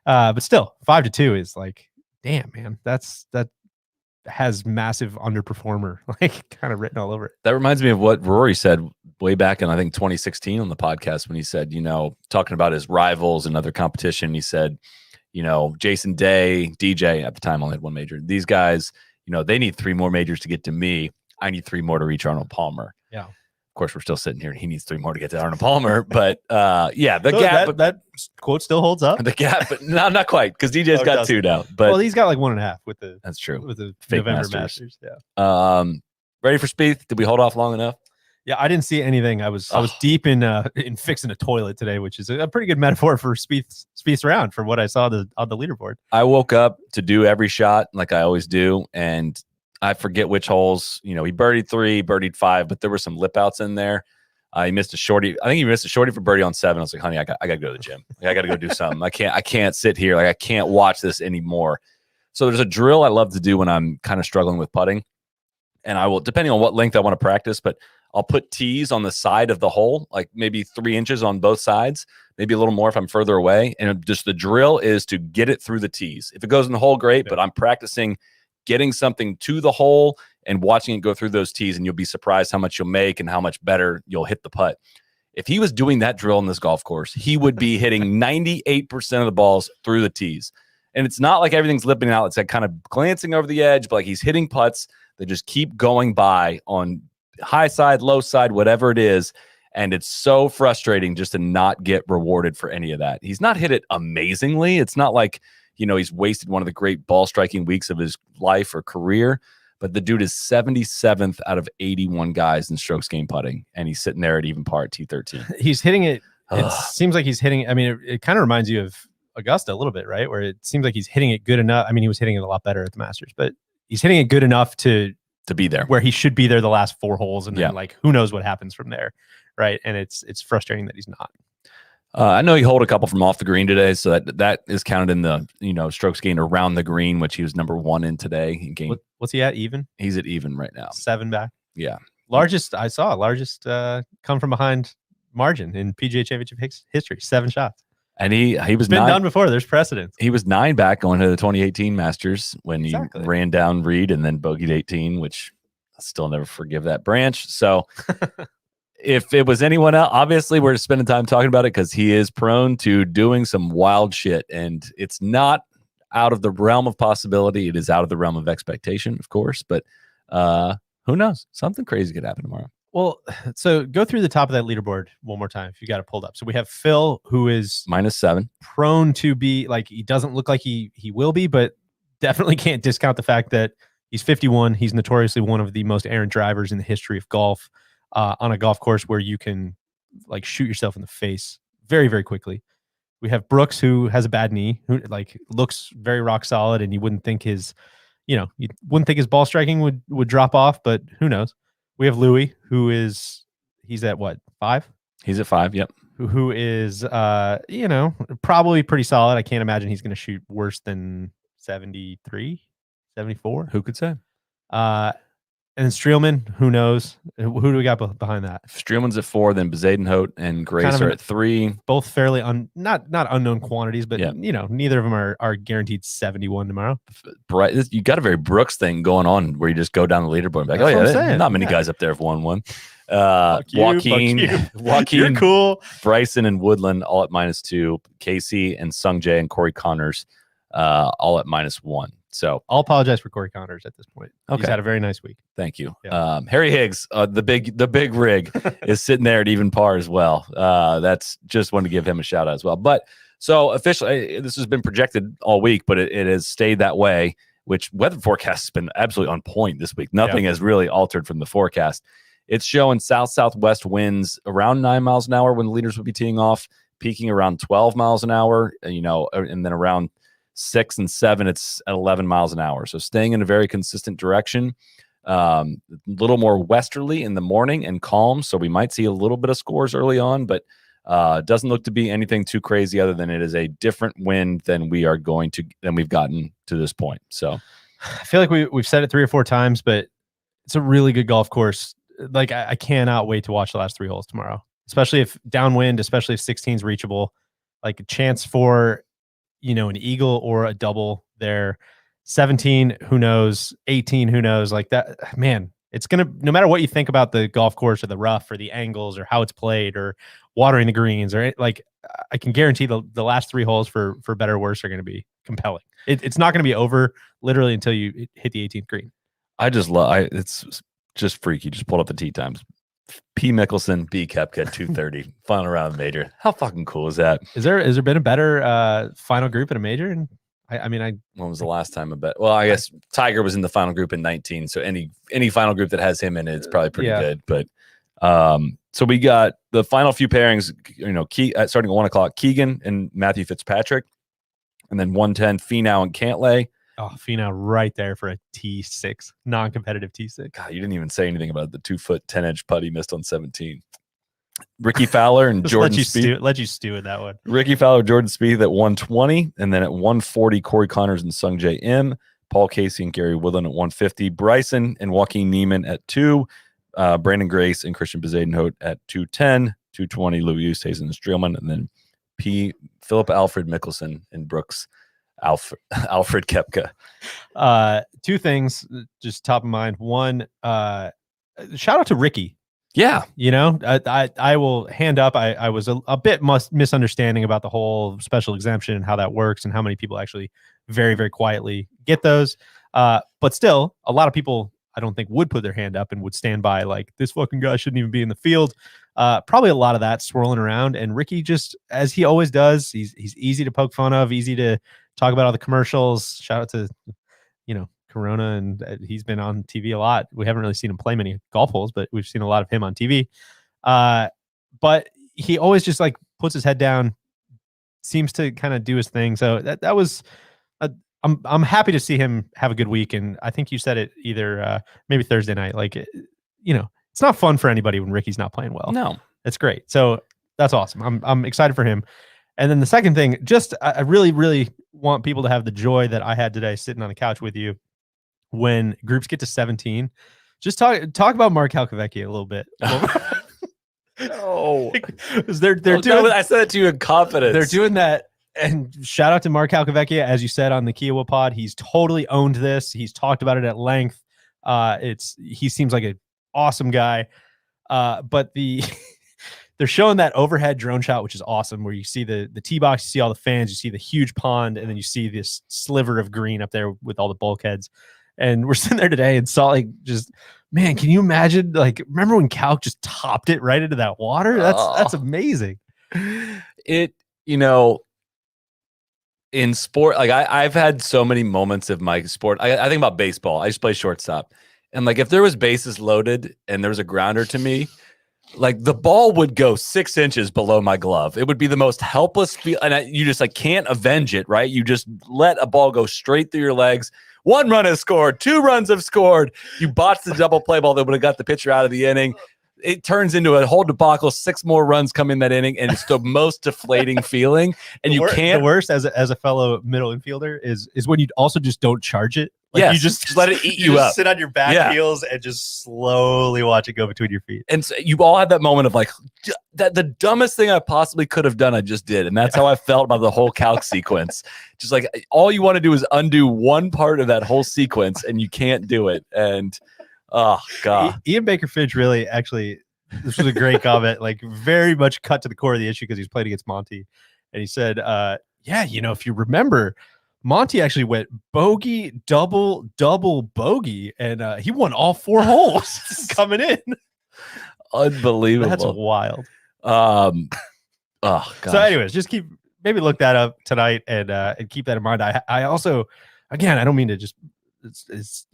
But still 5 to 2 is like, damn, man, that has massive underperformer like kind of written all over it. That reminds me of what Rory said way back in, I think 2016 on the podcast, when he said, talking about his rivals and other competition, he said, Jason Day, DJ at the time only had 1 major. These guys, they need 3 more majors to get to me. I need 3 more to reach Arnold Palmer. Yeah. Of course, we're still sitting here and he needs 3 more to get to Arnold Palmer. But yeah, the gap. That quote still holds up. The gap, but not quite, because DJ's got 2 now. But he's got like 1.5 with the. That's true. With the fake November Masters. Yeah. Ready for Spieth? Did we hold off long enough? Yeah, I didn't see anything. I was deep in fixing a toilet today, which is a pretty good metaphor for Spieth's round from what I saw on the leaderboard. I woke up to do every shot like I always do, and I forget which holes. He birdied 3, birdied 5, but there were some lip outs in there. He missed a shorty. I think he missed a shorty for birdie on 7. I was like, honey, I got to go to the gym. Like, I got to go do something. I can't sit here. Like, I can't watch this anymore. So there's a drill I love to do when I'm kind of struggling with putting, and I will, depending on what length I want to practice, but I'll put tees on the side of the hole, like maybe 3 inches on both sides, maybe a little more if I'm further away. And just the drill is to get it through the tees. If it goes in the hole, great, but I'm practicing getting something to the hole and watching it go through those tees, and you'll be surprised how much you'll make and how much better you'll hit the putt. If he was doing that drill in this golf course, he would be hitting 98% of the balls through the tees. And it's not like everything's lipping out. It's like kind of glancing over the edge, but like he's hitting putts that just keep going by on high side, low side, whatever it is. And it's so frustrating just to not get rewarded for any of that. He's not hit it amazingly. It's not like, he's wasted one of the great ball striking weeks of his life or career, but the dude is 77th out of 81 guys in strokes gained putting. And he's sitting there at even par at T13. He's hitting it. It seems like he's hitting. I mean, it kind of reminds you of Augusta a little bit, right? Where it seems like he's hitting it good enough. I mean, he was hitting it a lot better at the Masters, but he's hitting it good enough to be there where he should be there the last 4 holes. And then like, who knows what happens from there. Right. And it's frustrating that he's not. I know he holed a couple from off the green today, so that is counted in the strokes gained around the green, which he was number 1 in today. He gained. What's he at? Even? He's at even right now. 7 back. Yeah, largest come from behind margin in PGA Championship history. 7 shots, and he was been done before. There's precedent. He was 9 back going to the 2018 Masters when he ran down Reed and then bogeyed 18, which I still never forgive that branch. So. If it was anyone else, obviously we're spending time talking about it because he is prone to doing some wild shit. And it's not, out of the realm of possibility. It is out of the realm of expectation, of course, but who knows? Something crazy could happen tomorrow. Well, so go through the top of that leaderboard one more time if you got it pulled up. So we have Phil, who is -7, prone to be like, he doesn't look like he will be, but definitely can't discount the fact that he's 51. He's notoriously one of the most errant drivers in the history of golf, on a golf course where you can like shoot yourself in the face very, very quickly. We have Brooks, who has a bad knee, who like looks very rock solid, and you wouldn't think his ball striking would drop off, but who knows? We have Louis, he's at what, 5? He's at 5. Yep. Who is, probably pretty solid. I can't imagine he's going to shoot worse than 73, 74. Who could say? And Streelman, who knows? Who do we got behind that? Streelman's at 4, then Bezadenhout and Grace are at 3. Both fairly not unknown quantities, but neither of them are guaranteed 71 tomorrow. You got a very Brooks thing going on where you just go down the leaderboard and be like, not many guys up there have won one. Joaquin, you're cool. Bryson and Woodland all at -2. Casey and Sungjae and Corey Connors all at -1. So I'll apologize for Corey Connors at this point. Okay. He's had a very nice week. Thank you. Yeah. Harry Higgs, the big rig is sitting there at even par as well. That's just wanted to give him a shout out as well. But so officially, this has been projected all week, but it has stayed that way, which weather forecast has been absolutely on point this week. Nothing has really altered from the forecast. It's showing south-southwest winds around 9 miles an hour when the leaders would be teeing off, peaking around 12 miles an hour, and then around 6 and 7, it's at 11 miles an hour. So staying in a very consistent direction, a little more westerly in the morning and calm. So we might see a little bit of scores early on, but doesn't look to be anything too crazy other than it is a different wind than we've gotten to this point. So I feel like we've said it 3 or 4 times, but it's a really good golf course. Like I cannot wait to watch the last 3 holes tomorrow, especially if downwind, especially if 16 is reachable, like a chance for, an eagle or a double there. 17, who knows? 18, who knows? Like that, man, it's going to, no matter what you think about the golf course or the rough or the angles or how it's played or watering the greens, or like, I can guarantee the last 3 holes for better or worse are going to be compelling. It's not going to be over literally until you hit the 18th green. I just love, it's just freaky. Just pulled up the tee times. P. Mickelson, B. Koepka, 230, final round major. How fucking cool is that? Has there been a better final group at a major? And when was the last time a bet? Well, I guess Tiger was in the final group in 19. So any final group that has him in it's probably pretty good. But so we got the final few pairings. Starting at 1 o'clock, Keegan and Matthew Fitzpatrick, and then 1:10, Finau and Cantlay. Oh, Finau right there for a T6, non-competitive T6. God, you didn't even say anything about the 2-foot 10-inch putt he missed on 17. Ricky Fowler and Jordan Spieth. Let you stew in that one. Ricky Fowler, Jordan Spieth at 120, and then at 140, Corey Connors and Sungjae M. Paul Casey and Gary Woodland at 150. Bryson and Joaquin Niemann at 2. Brandon Grace and Christian Bezadenhout at 210. 220, Louis Oosthuizen and Streelman, and then Philip Alfred Mickelson and Brooks Alfred Koepka. 2 things just top of mind. One, shout out to Ricky. Yeah. I will hand up. I was a bit misunderstanding about the whole special exemption and how that works and how many people actually very, very quietly get those. But still, a lot of people I don't think would put their hand up and would stand by like, this fucking guy shouldn't even be in the field. Probably a lot of that swirling around. And Ricky, just as he always does, he's easy to poke fun of, easy to talk about all the commercials. Shout out to, Corona, and he's been on TV a lot. We haven't really seen him play many golf holes, but we've seen a lot of him on TV. But he always just like puts his head down, seems to kind of do his thing. So that was, I'm happy to see him have a good week. And I think you said it either maybe Thursday night. Like, it's not fun for anybody when Ricky's not playing well. No, it's great. So that's awesome. I'm excited for him. And then the second thing, just I really, really want people to have the joy that I had today sitting on the couch with you when groups get to 17. Just talk about Mark Calcavecchia a little bit. No, they're doing. I said it to you in confidence. They're doing that. And shout out to Mark Calcavecchia, as you said on the Kiowa pod. He's totally owned this. He's talked about it at length. He seems like an awesome guy. But there's they're showing that overhead drone shot, which is awesome, where you see the tee box, you see all the fans, you see the huge pond, and then you see this sliver of green up there with all the bulkheads. And we're sitting there today and saw like just, man, can you imagine? Like, remember when Calc just topped it right into that water? That's amazing. It, in sport, like I've had so many moments of my sport. I think about baseball. I just play shortstop. And like if there was bases loaded and there was a grounder to me, like the ball would go 6 inches below my glove. It would be the most helpless feel. And you just like can't avenge it, right? You just let a ball go straight through your legs. 1 run has scored. 2 runs have scored. You botched the double play ball that would have got the pitcher out of the inning. It turns into a whole debacle. 6 more runs come in that inning, and it's the most deflating feeling. And you can't. The worst as a fellow middle infielder is when you also just don't charge it. Like yes, you just let it eat you up. Sit on your back heels and just slowly watch it go between your feet. And so you all have that moment of like, that the dumbest thing I possibly could have done, I just did. And that's how I felt about the whole Calc sequence. Just like all you want to do is undo one part of that whole sequence, and you can't do it. And oh God, Ian Baker Finch really actually, this was a great comment, like very much cut to the core of the issue because he's played against Monty. And he said, yeah, if you remember, Monty actually went bogey, double, bogey, and he won all 4 holes coming in. Unbelievable. That's wild. Oh, God. So anyways, just maybe look that up tonight and keep that in mind. I also, again, I don't mean to just, it's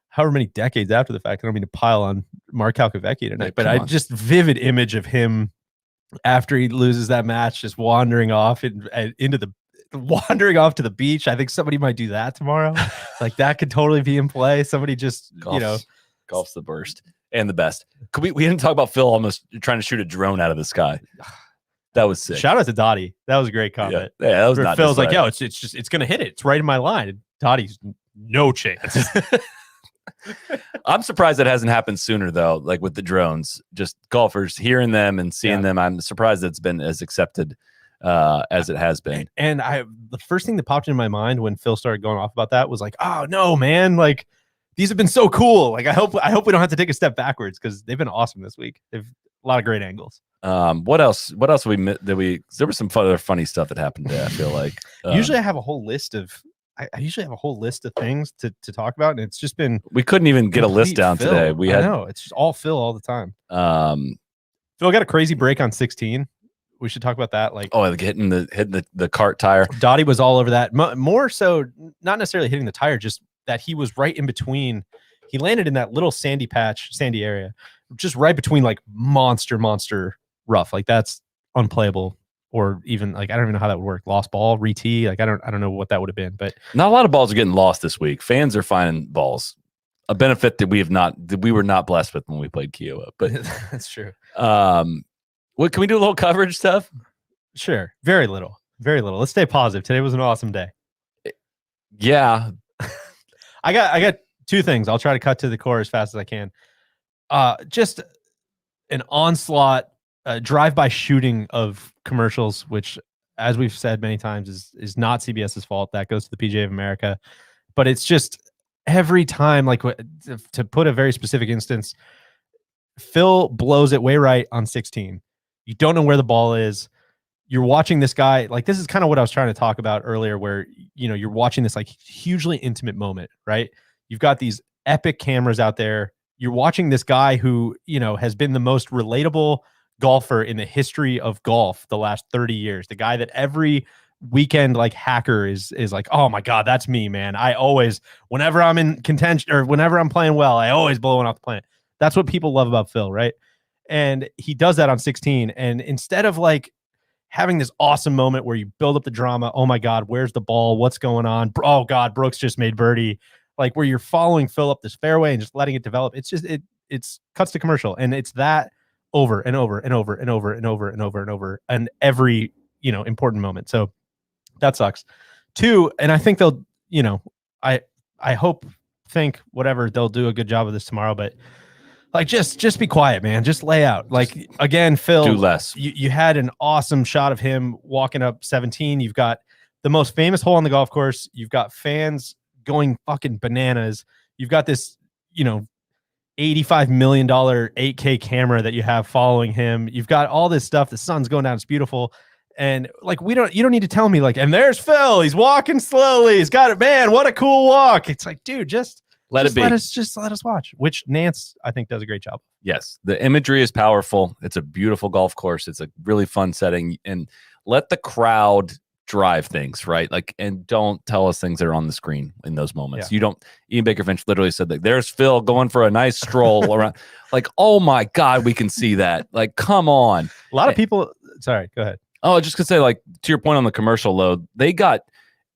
however many decades after the fact, I don't mean to pile on Mark Calcavecchia tonight, but I just vivid image of him after he loses that match, just wandering off wandering off to the beach. I think somebody might do that tomorrow. Like that could totally be in play. Somebody just, golf's the worst and the best. We didn't talk about Phil almost trying to shoot a drone out of the sky. That was sick. Shout out to Dottie. That was a great comment. Yeah, that was not Phil's like, yo, it's gonna hit it. It's right in my line. Dottie's no chance. I'm surprised that hasn't happened sooner though. Like with the drones, just golfers hearing them and seeing them. I'm surprised it's been as accepted as it has been. And the first thing that popped into my mind when Phil started going off about that was like, oh no, man, like these have been so cool. Like I hope we don't have to take a step backwards because they've been awesome this week. They've a lot of great angles. What else there was some other funny stuff that happened today, I feel like. Usually I have a whole list of things to talk about, and it's just been, we couldn't even get a list down Phil. today. I know it's just all Phil all the time. Phil got a crazy break on 16. We should talk about that. Like, like hitting the cart tire. Dottie was all over that. More so, not necessarily hitting the tire, just that he was right in between. He landed in that little sandy area, just right between like monster rough. Like that's unplayable, or even like I don't even know how that would work. Lost ball, re-tee. Like I don't know what that would have been. But not a lot of balls are getting lost this week. Fans are finding balls. A benefit that we were not blessed with when we played Kiowa. But that's true. What can we do? A little coverage stuff? Sure. Very little. Let's stay positive. Today was an awesome day. Yeah. I got 2 things. I'll try to cut to the core as fast as I can. Just an onslaught, drive-by shooting of commercials, which, as we've said many times, is not CBS's fault. That goes to the PGA of America. But it's just every time, like to put a very specific instance, Phil blows it way right on 16. You don't know where the ball is. You're watching this guy. Like, this is kind of what I was trying to talk about earlier, where, you're watching this like hugely intimate moment, right? You've got these epic cameras out there. You're watching this guy who, has been the most relatable golfer in the history of golf the last 30 years. The guy that every weekend like hacker is like, oh my God, that's me, man. I always, whenever I'm in contention or whenever I'm playing well, I always blow one off the planet. That's what people love about Phil, right? And he does that on 16. And instead of like having this awesome moment where you build up the drama, oh my God, where's the ball? What's going on? Oh God, Brooks just made birdie. Like where you're following Phil up this fairway and just letting it develop. It's just, it's cuts to commercial. And it's that over and over and over and over and over and over and over and every, important moment. So that sucks. 2, and I think they'll, I think whatever, they'll do a good job of this tomorrow, but like, just be quiet, man. Just lay out. Like, again, Phil, do less. You had an awesome shot of him walking up 17. You've got the most famous hole on the golf course. You've got fans going fucking bananas. You've got this, $85 million 8K camera that you have following him. You've got all this stuff. The sun's going down. It's beautiful. And like, you don't need to tell me like, and there's Phil, he's walking slowly. He's got it, man. What a cool walk. It's like, dude, just let it be. Let us watch, which Nance, I think, does a great job. Yes. The imagery is powerful. It's a beautiful golf course. It's a really fun setting, and let the crowd drive things, right? Like, and don't tell us things that are on the screen in those moments. Yeah. You don't. Ian Baker Finch literally said that there's Phil going for a nice stroll around. Like, oh my God, we can see that. Like, come on. A lot of people. Sorry, go ahead. Oh, just gonna say, like, to your point on the commercial load, they got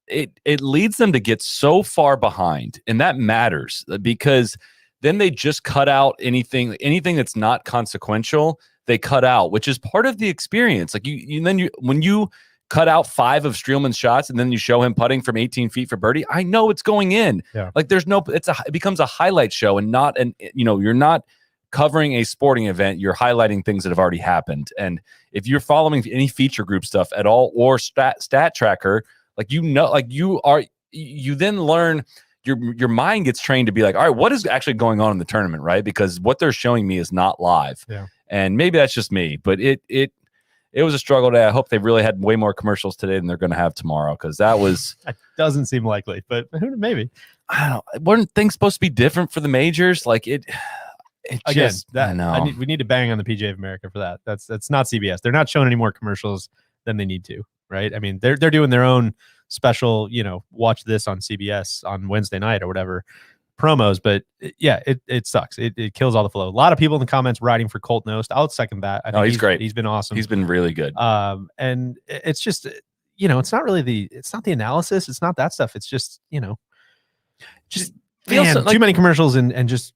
it. It leads them to get so far behind, and that matters because then they just cut out anything that's not consequential. They cut out, which is part of the experience. Like when you cut out 5 of Streelman's shots and then you show him putting from 18 feet for birdie, I know it's going in. Yeah. Like it becomes a highlight show and not you're not covering a sporting event. You're highlighting things that have already happened. And if you're following any feature group stuff at all or stat tracker, like, you then learn, your mind gets trained to be like, all right, what is actually going on in the tournament, right? Because what they're showing me is not live. Yeah. And maybe that's just me, but it was a struggle today. I hope they really had way more commercials today than they're going to have tomorrow, because that was it doesn't seem likely, but maybe. I don't know. Weren't things supposed to be different for the majors? Like it again, just, I know. We need to bang on the PGA of America for that. That's not CBS. They're not showing any more commercials than they need to, right? I mean, they're doing their own special, watch this on CBS on Wednesday night or whatever promos, but it sucks. It kills all the flow. A lot of people in the comments writing for Colt Knost. I'll second that. I think he's great. He's been awesome. He's been really good. And it's just, it's not really it's not the analysis. It's not that stuff. It's just, just man, too many commercials and just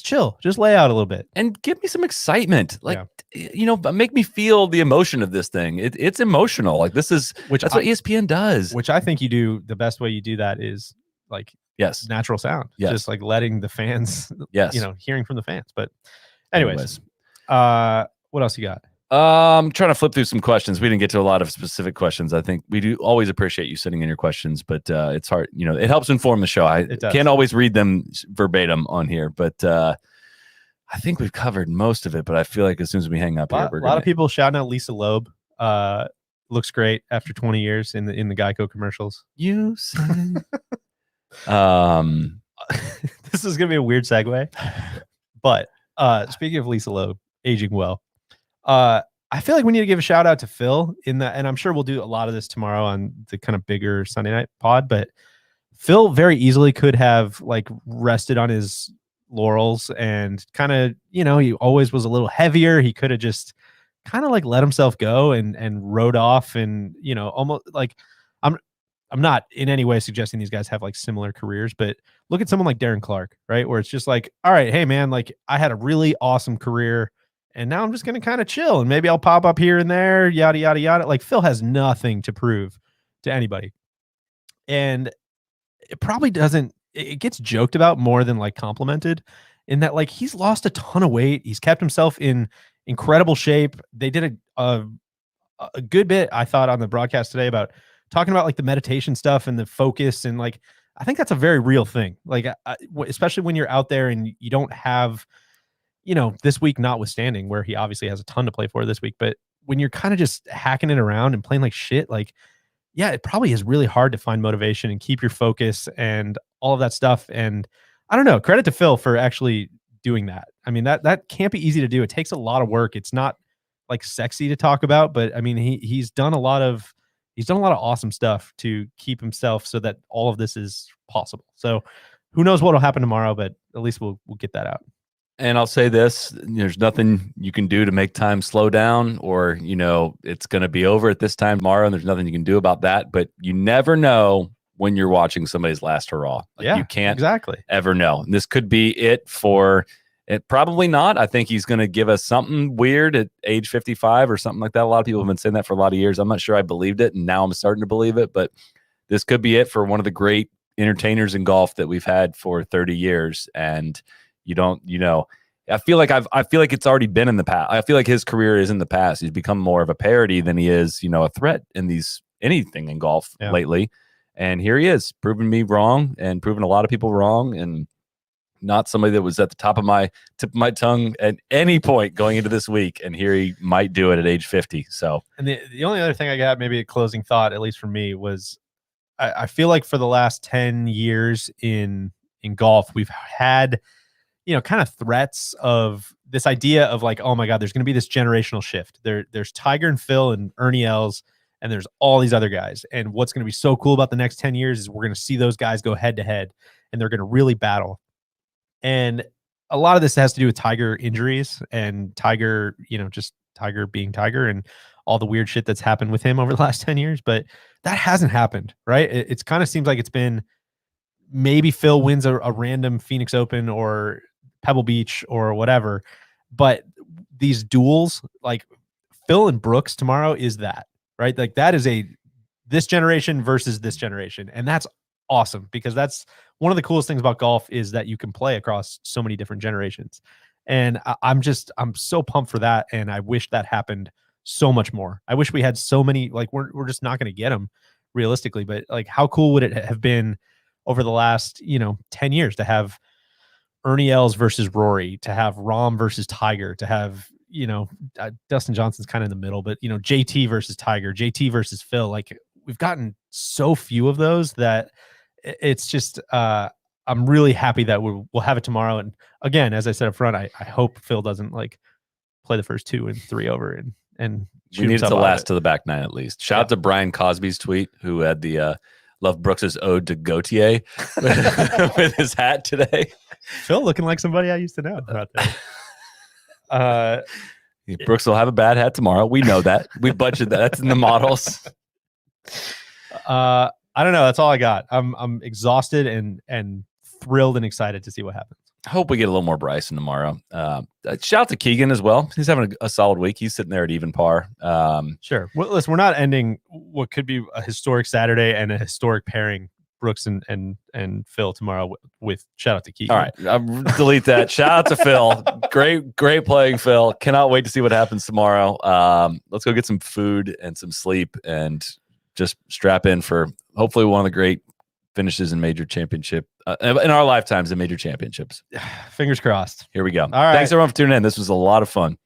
chill, just lay out a little bit and give me some excitement. Like, make me feel the emotion of this thing. It's emotional. Like that's what ESPN does. Which I think you do. The best way you do that is like, yes, natural sound. Yes. Just like letting the fans, yes, hearing from the fans. But anyways, what else you got? I'm trying to flip through some questions. We didn't get to a lot of specific questions. I think we do always appreciate you sending in your questions, but it's hard. It helps inform the show. I can't always read them verbatim on here, but I think we've covered most of it. But I feel like as soon as we hang up here, a lot of people shouting out Lisa Loeb. Looks great after 20 years in the Geico commercials. You say. This is gonna be a weird segue, but speaking of Lisa Loeb aging well, I feel like we need to give a shout out to Phil and I'm sure we'll do a lot of this tomorrow on the kind of bigger Sunday night pod, but Phil very easily could have like rested on his laurels and kind of, he always was a little heavier. He could have just kind of like let himself go and rode off and, almost like I'm not in any way suggesting these guys have like similar careers, but look at someone like Darren Clark, right? Where it's just like, all right, hey man, like I had a really awesome career and now I'm just going to kind of chill and maybe I'll pop up here and there, yada, yada, yada. Like Phil has nothing to prove to anybody. And it probably doesn't, it gets joked about more than like complimented in that like he's lost a ton of weight. He's kept himself in incredible shape. They did a good bit, I thought, on the broadcast today about talking about like the meditation stuff and the focus. And like, I think that's a very real thing. Like, especially when you're out there and you don't have, this week notwithstanding, where he obviously has a ton to play for this week, but when you're kind of just hacking it around and playing like shit, like, yeah, it probably is really hard to find motivation and keep your focus and all of that stuff. And I don't know, credit to Phil for actually doing that. I mean, that can't be easy to do. It takes a lot of work. It's not like sexy to talk about, but I mean, he's done a lot of awesome stuff to keep himself so that all of this is possible. So who knows what will happen tomorrow, but at least we'll get that out. And I'll say this, there's nothing you can do to make time slow down or, it's going to be over at this time tomorrow and there's nothing you can do about that. But you never know when you're watching somebody's last hurrah. Like, you can't exactly ever know. And this could be it for it. Probably not. I think he's going to give us something weird at age 55 or something like that. A lot of people have been saying that for a lot of years. I'm not sure I believed it. And now I'm starting to believe it. But this could be it for one of the great entertainers in golf that we've had for 30 years. And you don't, I feel like it's already been in the past. I feel like his career is in the past. He's become more of a parody than he is, a threat in anything in golf lately. And here he is, proving me wrong and proving a lot of people wrong. And not somebody that was at the tip of my tongue at any point going into this week, and here he might do it at age 50. So, and the only other thing I got, maybe a closing thought, at least for me, was I feel like for the last 10 years in golf, we've had, kind of threats of this idea of like, oh my God, there's going to be this generational shift. There's Tiger and Phil and Ernie Els, and there's all these other guys. And what's going to be so cool about the next 10 years is we're going to see those guys go head to head, and they're going to really battle. And a lot of this has to do with Tiger injuries and Tiger, just Tiger being Tiger and all the weird shit that's happened with him over the last 10 years. But that hasn't happened, right? It's kind of seems like it's been maybe Phil wins a random Phoenix Open or Pebble Beach or whatever. But these duels, like Phil and Brooks tomorrow, is that, right? Like that is this generation versus this generation. And that's awesome, because that's one of the coolest things about golf, is that you can play across so many different generations. And I'm so pumped for that. And I wish that happened so much more. I wish we had so many, like we're just not going to get them realistically, but like how cool would it have been over the last, 10 years to have Ernie Els versus Rory, to have Rahm versus Tiger, to have, Dustin Johnson's kind of in the middle, but JT versus Tiger, JT versus Phil. Like we've gotten so few of those that it's just, I'm really happy that we'll have it tomorrow. And again, as I said up front, I hope Phil doesn't like play the first 2 and 3 over and we need it to last to the back 9 at least. Shout out to Brian Cosby's tweet, who had the Love Brooks's ode to Gautier with his hat today. Phil looking like somebody I used to know out there. Brooks will have a bad hat tomorrow. We know that. We budgeted that. That's in the models. I don't know. That's all I got. I'm exhausted and thrilled and excited to see what happens. I hope we get a little more Bryson tomorrow. Shout out to Keegan as well. He's having a solid week. He's sitting there at even par. Sure. Well, listen, we're not ending what could be a historic Saturday and a historic pairing, Brooks and Phil tomorrow with shout out to Keegan. All right. Delete that. Shout out to Phil. Great playing, Phil. Cannot wait to see what happens tomorrow. Let's go get some food and some sleep and just strap in for hopefully one of the great finishes in major championship in our lifetimes in major championships. Fingers crossed. Here we go. All right. Thanks everyone for tuning in. This was a lot of fun.